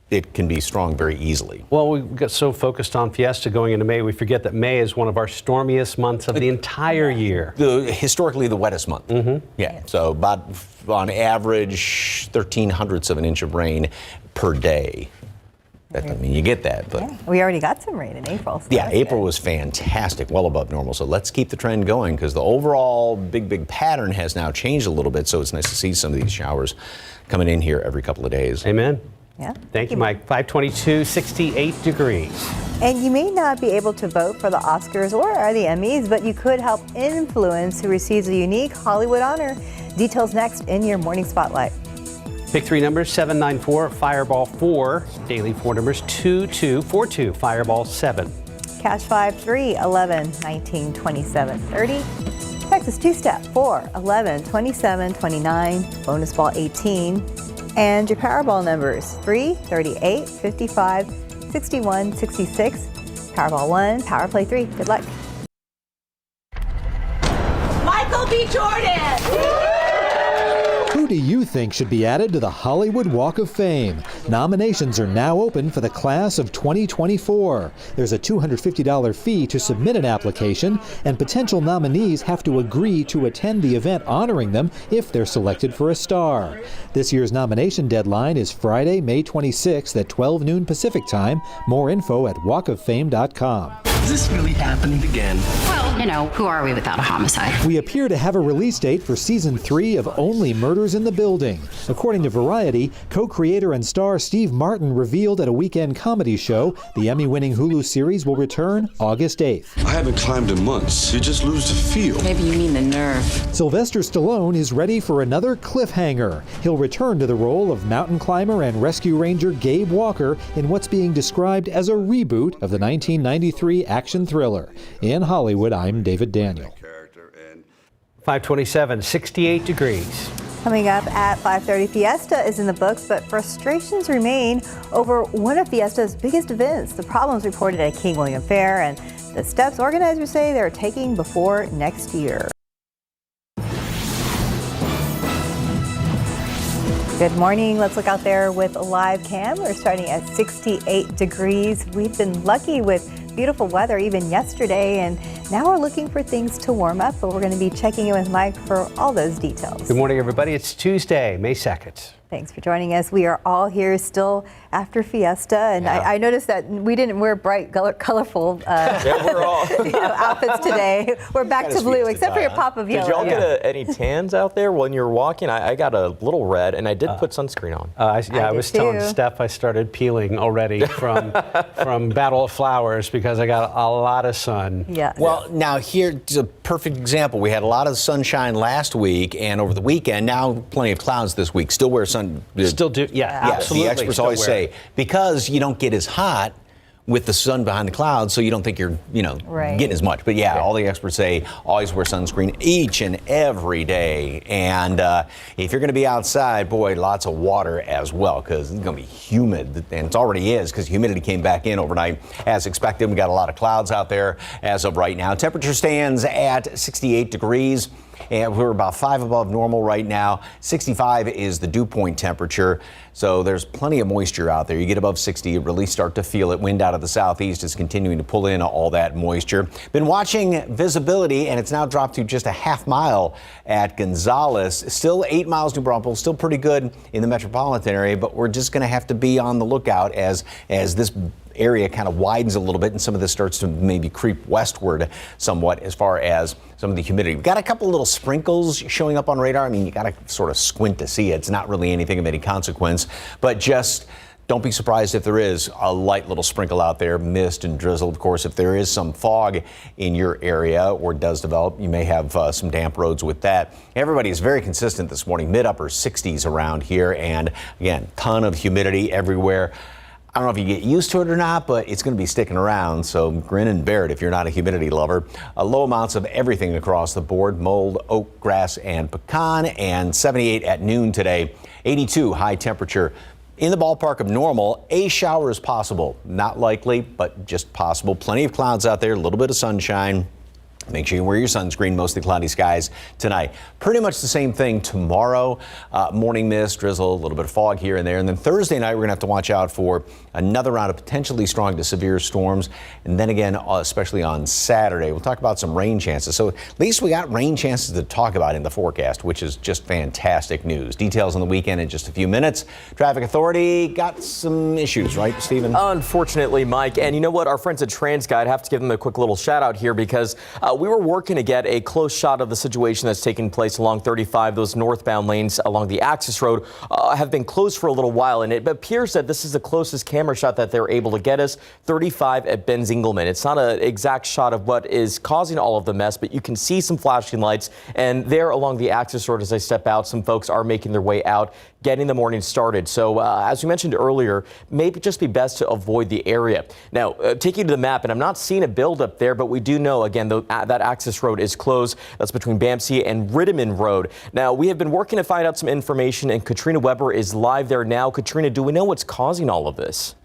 it can be strong very easily. Well, we got so focused on Fiesta going into May, we forget that May is one of our stormiest months of the entire year. Historically the wettest month. Mm-hmm. Yeah, so about on average 1/1300ths of an inch of rain per day. That, I mean, you get that, but yeah, we already got some rain in April. So yeah, April was fantastic, well above normal. So let's keep the trend going, because the overall big pattern has now changed a little bit. So it's nice to see some of these showers coming in here every couple of days. Amen. Yeah. Thank you, Mike. 522, 68 degrees. And you may not be able to vote for the Oscars or the Emmys, but you could help influence who receives a unique Hollywood honor. Details next in your Morning Spotlight. Pick 3 numbers, 794, Fireball 4. Daily 4 numbers, 2242, Fireball 7. Cash 5, 3, 11, 19, 27, 30. Texas 2-step, 4, 11, 27, 29. Bonus ball 18. And your Powerball numbers, 3, 38, 55, 61, 66. Powerball 1, Power Play 3. Good luck. Michael B. Jordan! Who do you think should be added to the Hollywood Walk of Fame? Nominations are now open for the class of 2024. There's a $250 fee to submit an application, and potential nominees have to agree to attend the event honoring them if they're selected for a star. This year's nomination deadline is Friday, May 26th at 12 noon Pacific Time. More info at walkoffame.com. Is this really happening again? Well, who are we without a homicide? We appear to have a release date for season 3 of Only Murders in the Building. According to Variety, co-creator and star Steve Martin revealed at a weekend comedy show the Emmy-winning Hulu series will return August 8th. I haven't climbed in months. You just lose the feel. Maybe you mean the nerve. Sylvester Stallone is ready for another cliffhanger. He'll return to the role of mountain climber and rescue ranger Gabe Walker in what's being described as a reboot of the 1993 action thriller. In Hollywood, I'm David Daniel. 527, 68 degrees. Coming up at 5:30, Fiesta is in the books, but frustrations remain over one of Fiesta's biggest events. The problems reported at King William Fair and the steps organizers say they're taking before next year. Good morning. Let's look out there with a live cam. We're starting at 68 degrees. We've been lucky with beautiful weather even yesterday, and now we're looking for things to warm up, but we're going to be checking in with Mike for all those details. Good morning, everybody. It's Tuesday, May 2nd. Thanks for joining us. We are all here still after Fiesta, and I noticed that we didn't wear bright, colorful we're all outfits today. We're back to blue, except for your pop of yellow. Did y'all get any tans out there when you were walking? I got a little red, and I did put sunscreen on. I was telling Steph I started peeling already from Battle of Flowers because I got a lot of sun. Yeah. Well, now here's a perfect example. We had a lot of sunshine last week and over the weekend. Now plenty of clouds this week. Still wear sun. Still do, absolutely. The experts always say because you don't get as hot with the sun behind the clouds, so you don't think you're, getting as much. But all the experts say always wear sunscreen each and every day. And if you're going to be outside, boy, lots of water as well, because it's going to be humid, and it already is because humidity came back in overnight as expected. We got a lot of clouds out there as of right now. Temperature stands at 68 degrees. And we're about 5 above normal right now. 65 is the dew point temperature. So there's plenty of moisture out there. You get above 60, you really start to feel it. Wind out of the southeast is continuing to pull in all that moisture. Been watching visibility, and it's now dropped to just a half mile at Gonzales. Still 8 miles New Braunfels, still pretty good in the metropolitan area, but we're just going to have to be on the lookout as this area kind of widens a little bit and some of this starts to maybe creep westward somewhat as far as some of the humidity. We've got a couple little sprinkles showing up on radar. I mean, you got to sort of squint to see it. It's not really anything of any consequence, but just don't be surprised if there is a light little sprinkle out there, mist and drizzle. Of course, if there is some fog in your area or does develop, you may have some damp roads with that. Everybody is very consistent this morning, mid-upper 60s around here, and again, ton of humidity everywhere. I don't know if you get used to it or not, but it's going to be sticking around, so grin and bear it if you're not a humidity lover. Low amounts of everything across the board, mold, oak, grass, and pecan, and 78 at noon today. 82 high temperature. In the ballpark of normal. A shower is possible. Not likely, but just possible. Plenty of clouds out there, a little bit of sunshine. Make sure you wear your sunscreen. Mostly cloudy skies tonight. Pretty much the same thing tomorrow. Morning mist, drizzle, a little bit of fog here and there. And then Thursday night, we're going to have to watch out for another round of potentially strong to severe storms. And then again, especially on Saturday, we'll talk about some rain chances. So at least we got rain chances to talk about in the forecast, which is just fantastic news. Details on the weekend in just a few minutes. Traffic Authority got some issues, right, Stephen? Unfortunately, Mike. And you know what? Our friends at TransGuide have to give them a quick little shout out here because we were working to get a close shot of the situation that's taking place along 35. Those northbound lanes along the Axis Road have been closed for a little while, and it appears that this is the closest camera shot that they're able to get us. 35 at Ben Zingelman. It's not an exact shot of what is causing all of the mess, but you can see some flashing lights, and there along the Axis Road as I step out, some folks are making their way out, getting the morning started. So as we mentioned earlier, maybe just be best to avoid the area. Now, taking you to the map, and I'm not seeing a buildup there, but we do know, again, that Axis Road is closed. That's between Bamsey and Rittiman Road. Now, we have been working to find out some information, and Katrina Weber is live there now. Katrina, do we know what's causing all of this?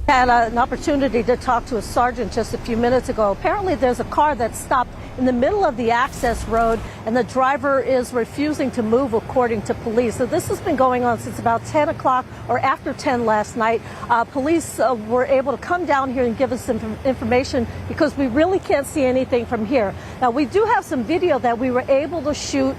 Had an opportunity to talk to a sergeant just a few minutes ago. Apparently, there's a car that stopped in the middle of the access road, and the driver is refusing to move, according to police. So this has been going on since about 10 o'clock or after 10 last night. Police were able to come down here and give us some information because we really can't see anything from here. Now, we do have some video that we were able to shoot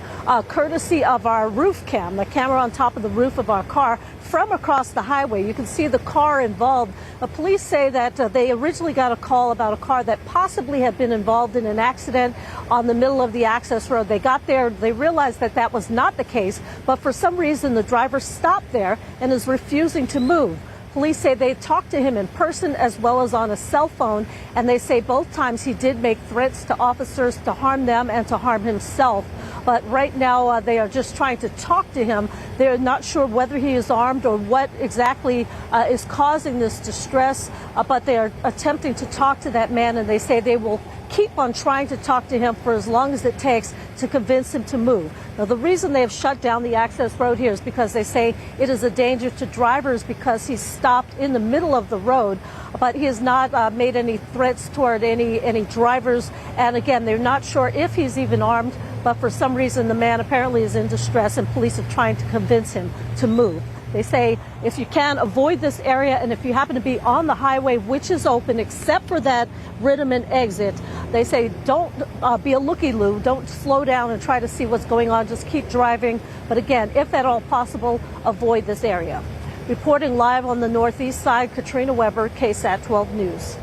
courtesy of our roof cam, the camera on top of the roof of our car, from across the highway. You can see the car involved. The police say that they originally got a call about a car that possibly had been involved in an accident on the middle of the access road. They got there, they realized that that was not the case, but for some reason the driver stopped there and is refusing to move. Police say they talked to him in person as well as on a cell phone, and they say both times he did make threats to officers to harm them and to harm himself. But right now they are just trying to talk to him. They're not sure whether he is armed or what exactly is causing this distress, but they are attempting to talk to that man, and they say they will keep on trying to talk to him for as long as it takes to convince him to move. Now, the reason they have shut down the access road here is because they say it is a danger to drivers because he's stopped in the middle of the road, but he has not made any threats toward any drivers. And again, they're not sure if he's even armed, but for some reason the man apparently is in distress and police are trying to convince him to move. They say if you can, avoid this area, and if you happen to be on the highway, which is open except for that Ritterman exit, they say don't be a looky-loo, don't slow down and try to see what's going on, just keep driving. But again, if at all possible, avoid this area. Reporting live on the northeast side, Katrina Weber, KSAT 12 News.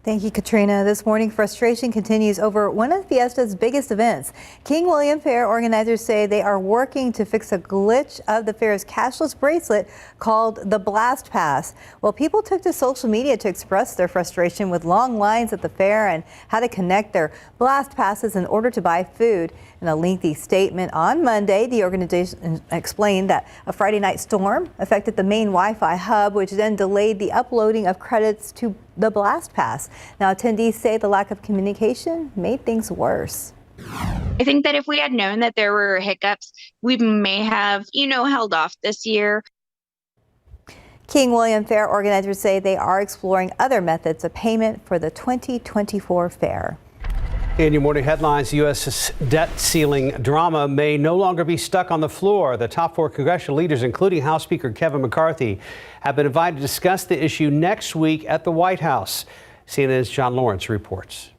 Thank you, Katrina. This morning, frustration continues over one of Fiesta's biggest events. King William Fair organizers say they are working to fix a glitch of the fair's cashless bracelet called the Blast Pass. Well, people took to social media to express their frustration with long lines at the fair and how to connect their Blast Passes in order to buy food. In a lengthy statement on Monday, the organization explained that a Friday night storm affected the main Wi-Fi hub, which then delayed the uploading of credits to the Blast Pass. Now, attendees say the lack of communication made things worse. I think that if we had known that there were hiccups, we may have, held off this year. King William Fair organizers say they are exploring other methods of payment for the 2024 fair. In your morning headlines, the U.S. debt ceiling drama may no longer be stuck on the floor. The top four congressional leaders, including House Speaker Kevin McCarthy, have been invited to discuss the issue next week at the White House. CNN's John Lawrence reports.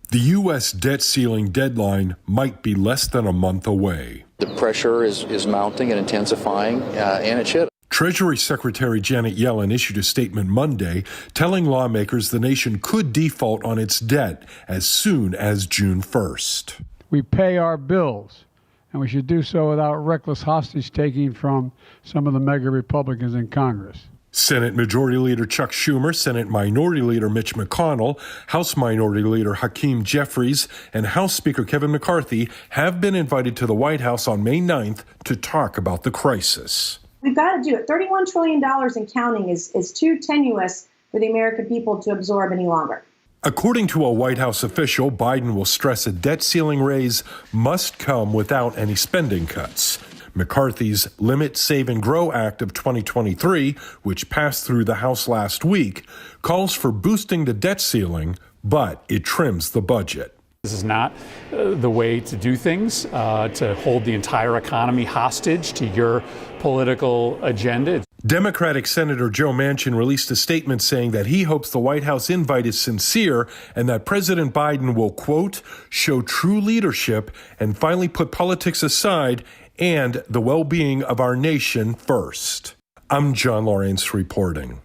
The U.S. debt ceiling deadline might be less than a month away. The pressure is mounting and intensifying, and it should. Treasury Secretary Janet Yellen issued a statement Monday telling lawmakers the nation could default on its debt as soon as June 1st. We pay our bills, and we should do so without reckless hostage-taking from some of the mega Republicans in Congress. Senate Majority Leader Chuck Schumer, Senate Minority Leader Mitch McConnell, House Minority Leader Hakeem Jeffries, and House Speaker Kevin McCarthy have been invited to the White House on May 9th to talk about the crisis. We've got to do it. $31 trillion and counting is too tenuous for the American people to absorb any longer. According to a White House official, Biden will stress a debt ceiling raise must come without any spending cuts. McCarthy's Limit, Save, and Grow Act of 2023, which passed through the House last week, calls for boosting the debt ceiling, but it trims the budget. This is not the way to do things, to hold the entire economy hostage to your political agenda. Democratic Senator Joe Manchin released a statement saying that he hopes the White House invite is sincere and that President Biden will, quote, show true leadership and finally put politics aside and the well-being of our nation first. I'm John Lawrence reporting.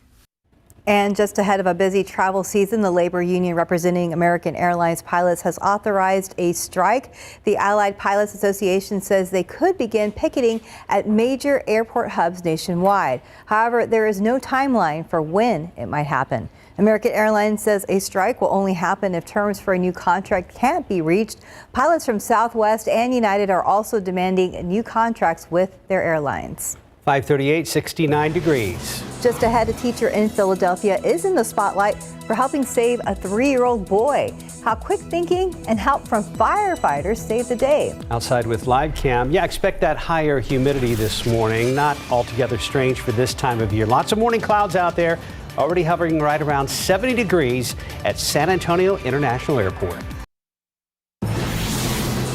And just ahead of a busy travel season, the labor union representing American Airlines pilots has authorized a strike. The Allied Pilots Association says they could begin picketing at major airport hubs nationwide. However, there is no timeline for when it might happen. American Airlines says a strike will only happen if terms for a new contract can't be reached. Pilots from Southwest and United are also demanding new contracts with their airlines. 538, 69 degrees. Just ahead, a teacher in Philadelphia is in the spotlight for helping save a 3-year-old boy. How quick thinking and help from firefighters saved the day. Outside with live cam. Yeah, expect that higher humidity this morning. Not altogether strange for this time of year. Lots of morning clouds out there. already hovering right around 70 degrees at San Antonio International Airport.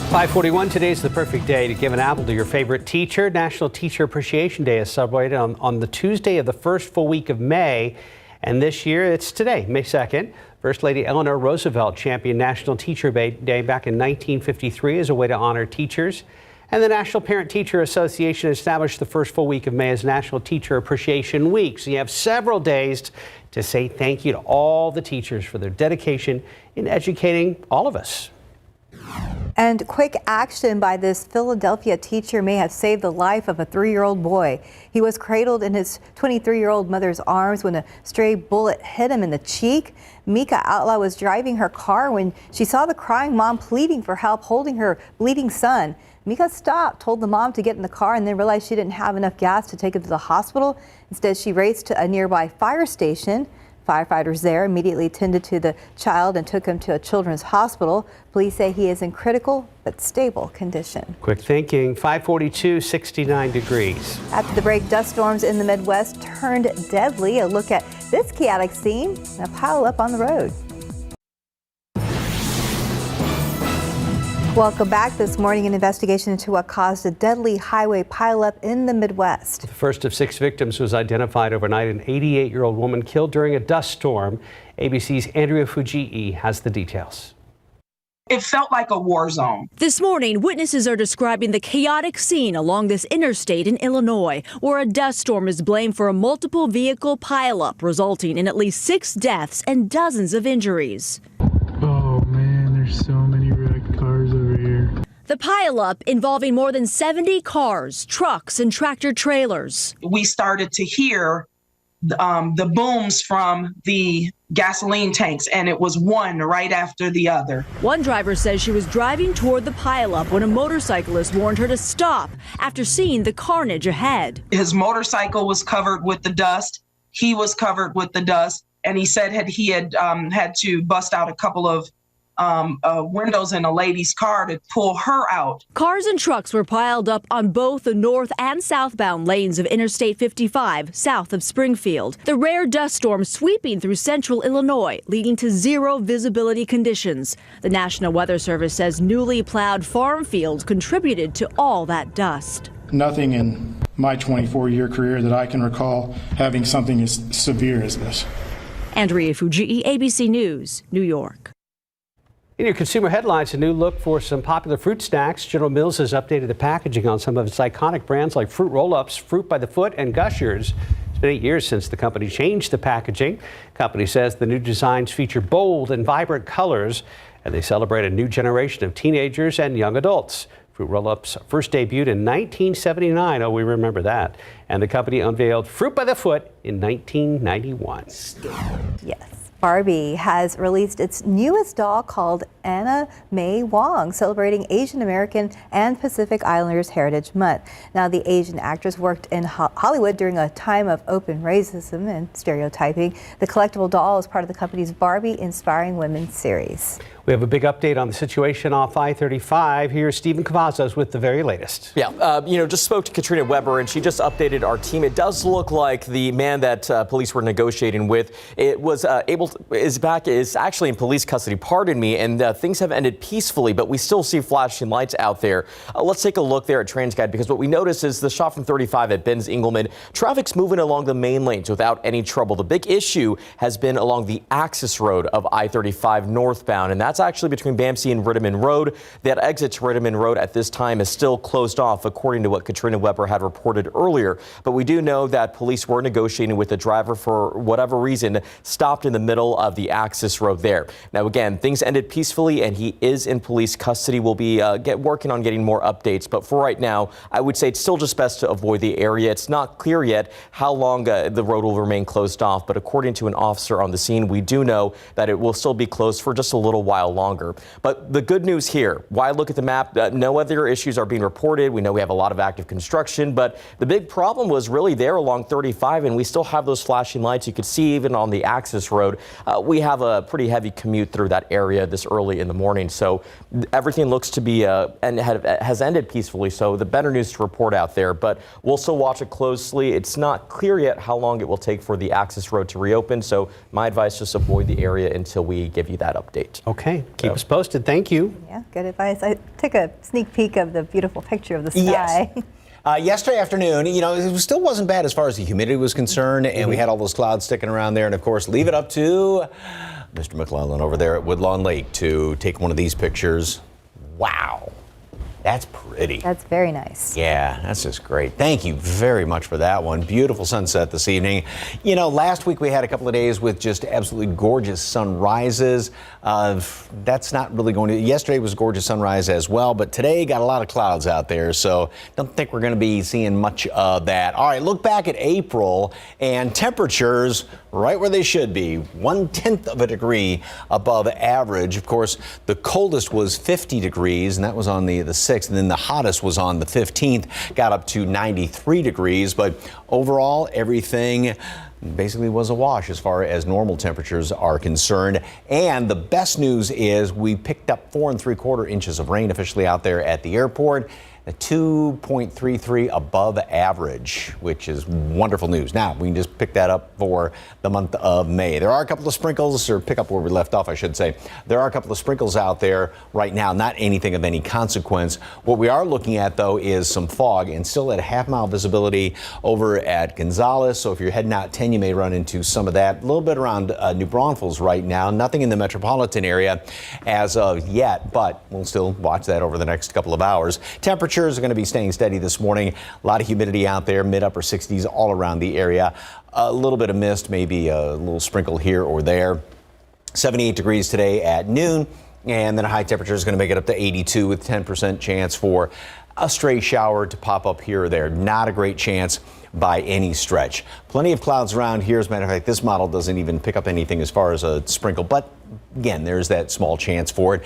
5:41, today's the perfect day to give an apple to your favorite teacher. National Teacher Appreciation Day is celebrated on the Tuesday of the first full week of May. And this year, it's today, May 2nd. First Lady Eleanor Roosevelt championed National Teacher Day back in 1953 as a way to honor teachers. And the National Parent-Teacher Association established the first full week of May as National Teacher Appreciation Week. So you have several days to say thank you to all the teachers for their dedication in educating all of us. And quick action by this Philadelphia teacher may have saved the life of a 3-year-old boy. He was cradled in his 23-year-old mother's arms when a stray bullet hit him in the cheek. Mika Outlaw was driving her car when she saw the crying mom pleading for help holding her bleeding son. Mika stopped, told the mom to get in the car, and then realized she didn't have enough gas to take him to the hospital. Instead, she raced to a nearby fire station. Firefighters there immediately tended to the child and took him to a children's hospital. Police say he is in critical but stable condition. Quick thinking, 5:42, 69 degrees. After the break, dust storms in the Midwest turned deadly. A look at this chaotic scene, a pile up on the road. Welcome back. This morning, an investigation into what caused a deadly highway pileup in the Midwest. The first of 6 victims was identified overnight, an 88-year-old woman killed during a dust storm. ABC's Andrea Fujii has the details. It felt like a war zone. This morning, witnesses are describing the chaotic scene along this interstate in Illinois, where a dust storm is blamed for a multiple vehicle pileup, resulting in at least 6 deaths and dozens of injuries. Oh man, there's so many wrecked cars over here. The pileup involving more than 70 cars, trucks, and tractor trailers. We started to hear the booms from the gasoline tanks, and it was one right after the other. One driver says she was driving toward the pileup when a motorcyclist warned her to stop after seeing the carnage ahead. His motorcycle was covered with the dust. He was covered with the dust, and he said he had had to bust out a couple of windows in a lady's car to pull her out. Cars and trucks were piled up on both the north and southbound lanes of Interstate 55, south of Springfield. The rare dust storm sweeping through central Illinois, leading to 0 visibility conditions. The National Weather Service says newly plowed farm fields contributed to all that dust. Nothing in my 24-year career that I can recall having something as severe as this. Andrea Fujii, ABC News, New York. In your consumer headlines, a new look for some popular fruit snacks. General Mills has updated the packaging on some of its iconic brands like Fruit Roll-Ups, Fruit by the Foot, and Gushers. It's been 8 years since the company changed the packaging. The company says the new designs feature bold and vibrant colors, and they celebrate a new generation of teenagers and young adults. Fruit Roll-Ups first debuted in 1979. Oh, we remember that. And the company unveiled Fruit by the Foot in 1991. Yes. Barbie has released its newest doll called Anna May Wong, celebrating Asian American and Pacific Islanders Heritage Month. Now, the Asian actress worked in Hollywood during a time of open racism and stereotyping. The collectible doll is part of the company's Barbie Inspiring Women series. We have a big update on the situation off I-35. Here's Stephen Cavazos with the very latest. Yeah, just spoke to Katrina Weber, and she just updated our team. It does look like the man that police were negotiating with is actually in police custody, pardon me, and things have ended peacefully, but we still see flashing lights out there. Let's take a look there at TransGuide, because what we notice is the shot from 35 at Ben's Engelman. Traffic's moving along the main lanes without any trouble. The big issue has been along the access road of I-35 northbound, and that's actually between Bamsey and Rittiman Road. That exit to Rittiman Road at this time is still closed off, according to what Katrina Weber had reported earlier. But we do know that police were negotiating with the driver for whatever reason, stopped in the middle of the access road there. Now, again, things ended peacefully, and he is in police custody. We'll be working on getting more updates. But for right now, I would say it's still just best to avoid the area. It's not clear yet how long the road will remain closed off. But according to an officer on the scene, we do know that it will still be closed for just a little while while longer. But the good news here, why look at the map? No other issues are being reported. We know we have a lot of active construction, but the big problem was really there along 35, and we still have those flashing lights. You could see even on the access road, we have a pretty heavy commute through that area this early in the morning. So everything looks to be and has ended peacefully. So the better news to report out there, but we'll still watch it closely. It's not clear yet how long it will take for the access road to reopen. So my advice, just avoid the area until we give you that update. Okay, keep us posted. Thank you. Yeah, good advice. I took a sneak peek of the beautiful picture of the sky. Yes. Yesterday afternoon, it still wasn't bad as far as the humidity was concerned, and we had all those clouds sticking around there. And of course, leave it up to Mr. McClellan over there at Woodlawn Lake to take one of these pictures. Wow. That's pretty. That's very nice. Yeah, that's just great. Thank you very much for that one. Beautiful sunset this evening. Last week we had a couple of days with just absolutely gorgeous sunrises. That's not really going to. Yesterday was a gorgeous sunrise as well, but today got a lot of clouds out there, so don't think we're going to be seeing much of that. All right, look back at April and temperatures right where they should be, 1/10 of a degree above average. Of course, the coldest was 50 degrees, and that was on the 6th, and then the hottest was on the 15th, got up to 93 degrees. But overall, everything basically was a wash as far as normal temperatures are concerned. And the best news is we picked up 4 3/4 inches of rain officially out there at the airport. 2.33 above average, which is wonderful news. Now, we can just pick that up for the month of May. There are a couple of sprinkles, or pick up where we left off, I should say. There are a couple of sprinkles out there right now, not anything of any consequence. What we are looking at, though, is some fog, and still at a half-mile visibility over at Gonzales. So if you're heading out 10, you may run into some of that. A little bit around New Braunfels right now. Nothing in the metropolitan area as of yet, but we'll still watch that over the next couple of hours. Temperatures are going to be staying steady this morning. A lot of humidity out there, mid-upper 60s all around the area. A little bit of mist, maybe a little sprinkle here or there. 78 degrees today at noon, and then a high temperature is going to make it up to 82 with 10% chance for a stray shower to pop up here or there. Not a great chance by any stretch. Plenty of clouds around here. As a matter of fact, this model doesn't even pick up anything as far as a sprinkle, but again, there's that small chance for it.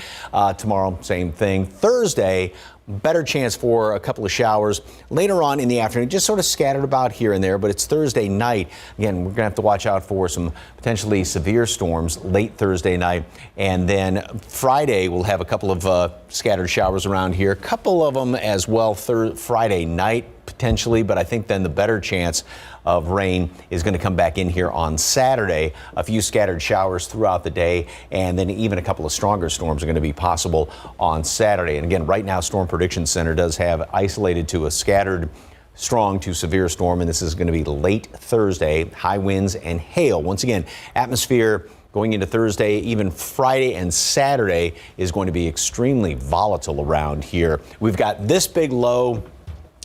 Tomorrow, same thing. Thursday, better chance for a couple of showers later on in the afternoon, just sort of scattered about here and there, but it's Thursday night. Again, we're going to have to watch out for some potentially severe storms late Thursday night. And then Friday, we'll have a couple of scattered showers around here, a couple of them as well Friday night potentially, but I think then the better chance of rain is going to come back in here on Saturday. A few scattered showers throughout the day, and then even a couple of stronger storms are going to be possible on Saturday. And again, right now, Storm Prediction Center does have isolated to a scattered strong to severe storm, and this is going to be late Thursday, high winds and hail. Once again, atmosphere going into Thursday, even Friday and Saturday is going to be extremely volatile around here. We've got this big low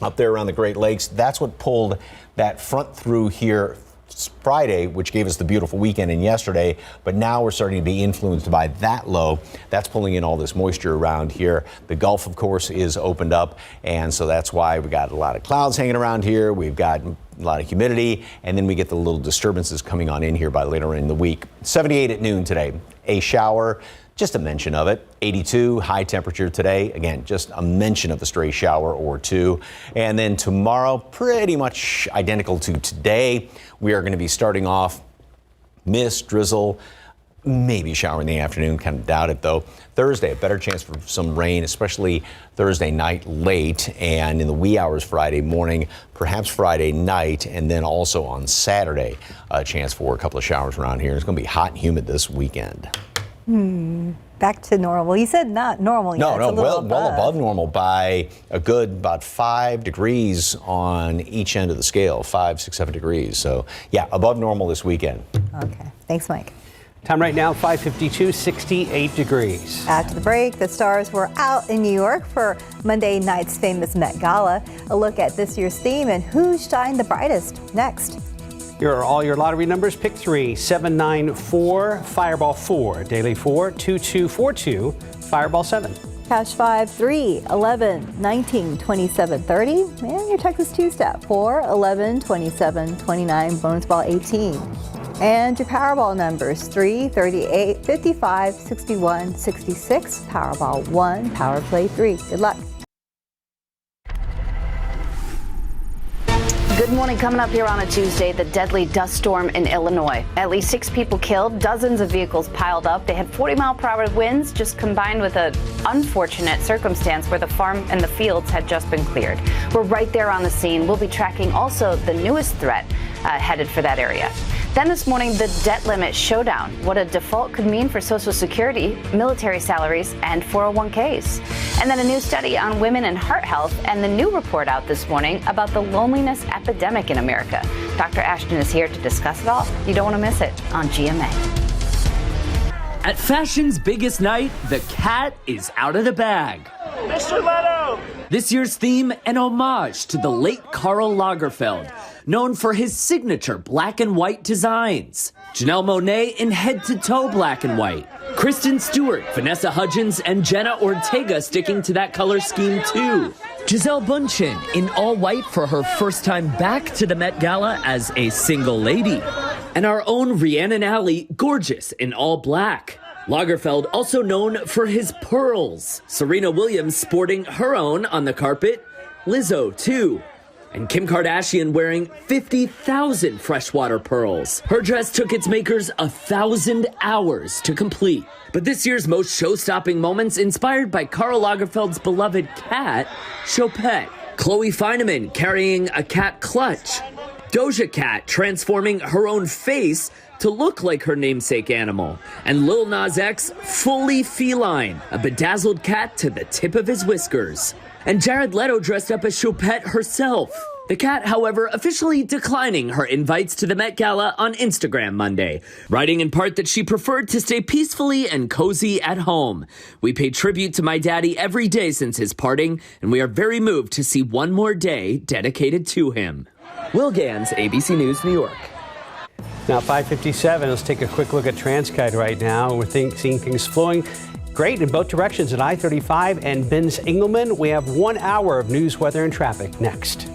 up there around the Great Lakes. That's what pulled that front through here Friday, which gave us the beautiful weekend and yesterday, but now we're starting to be influenced by that low. That's pulling in all this moisture around here. The Gulf, of course, is opened up, and so that's why we got a lot of clouds hanging around here. We've got a lot of humidity, and then we get the little disturbances coming on in here by later in the week. 78 at noon today. A shower, just a mention of it. 82, high temperature today. Again, just a mention of a stray shower or two. And then tomorrow, pretty much identical to today. We are going to be starting off mist, drizzle, maybe a shower in the afternoon. Kind of doubt it, though. Thursday, a better chance for some rain, especially Thursday night late and in the wee hours Friday morning, perhaps Friday night, and then also on Saturday, a chance for a couple of showers around here. It's going to be hot and humid this weekend. Back to normal. Well, you said not normal yet. No, well above. above normal by a good about 5 degrees on each end of the scale, 5, 6, 7 degrees. So, yeah, above normal this weekend. Okay. Thanks, Mike. Time right now, 5:52, 68 degrees. After the break, the stars were out in New York for Monday night's famous Met Gala. A look at this year's theme and who shined the brightest. Next. Here are all your lottery numbers. Pick 3, 794, Fireball 4, Daily 4, 2242, Fireball 7. Cash 5, 3, 11, 19, 27, 30. And your Texas two-step 4, 11, 27, 29, bonus ball 18. And your Powerball numbers: 3, 38, 55, 61, 66, Powerball 1, Power Play 3. Good luck. Good morning. Coming up here on a Tuesday, the deadly dust storm in Illinois. At least 6 people killed, dozens of vehicles piled up. They had 40-mile-per-hour winds, just combined with an unfortunate circumstance where the farm and the fields had just been cleared. We're right there on the scene. We'll be tracking also the newest threat headed for that area. Then this morning, the debt limit showdown, what a default could mean for Social Security, military salaries, and 401ks. And then a new study on women and heart health, and the new report out this morning about the loneliness epidemic in America. Dr. Ashton is here to discuss it all. You don't want to miss it on GMA. At fashion's biggest night, the cat is out of the bag. Mr. Leto! This year's theme, an homage to the late Karl Lagerfeld, known for his signature black and white designs. Janelle Monáe in head-to-toe black and white. Kristen Stewart, Vanessa Hudgens, and Jenna Ortega sticking to that color scheme too. Gisele Bündchen in all white for her first time back to the Met Gala as a single lady. And our own Rhiannon Alley, gorgeous in all black. Lagerfeld also known for his pearls. Serena Williams sporting her own on the carpet. Lizzo too. And Kim Kardashian wearing 50,000 freshwater pearls. Her dress took its makers 1,000 hours to complete. But this year's most show-stopping moments inspired by Karl Lagerfeld's beloved cat, Choupette. Chloe Fineman carrying a cat clutch. Doja Cat transforming her own face to look like her namesake animal. And Lil Nas X fully feline, a bedazzled cat to the tip of his whiskers. And Jared Leto dressed up as Choupette herself. The cat, however, officially declining her invites to the Met Gala on Instagram Monday, writing in part that she preferred to stay peacefully and cozy at home. We pay tribute to my daddy every day since his parting, and we are very moved to see one more day dedicated to him. Will Gans, ABC News, New York. Now 5:57, let's take a quick look at TransGuide right now. We're seeing things flowing great in both directions at I-35 and Benz Engelman. We have 1 hour of news, weather, and traffic next.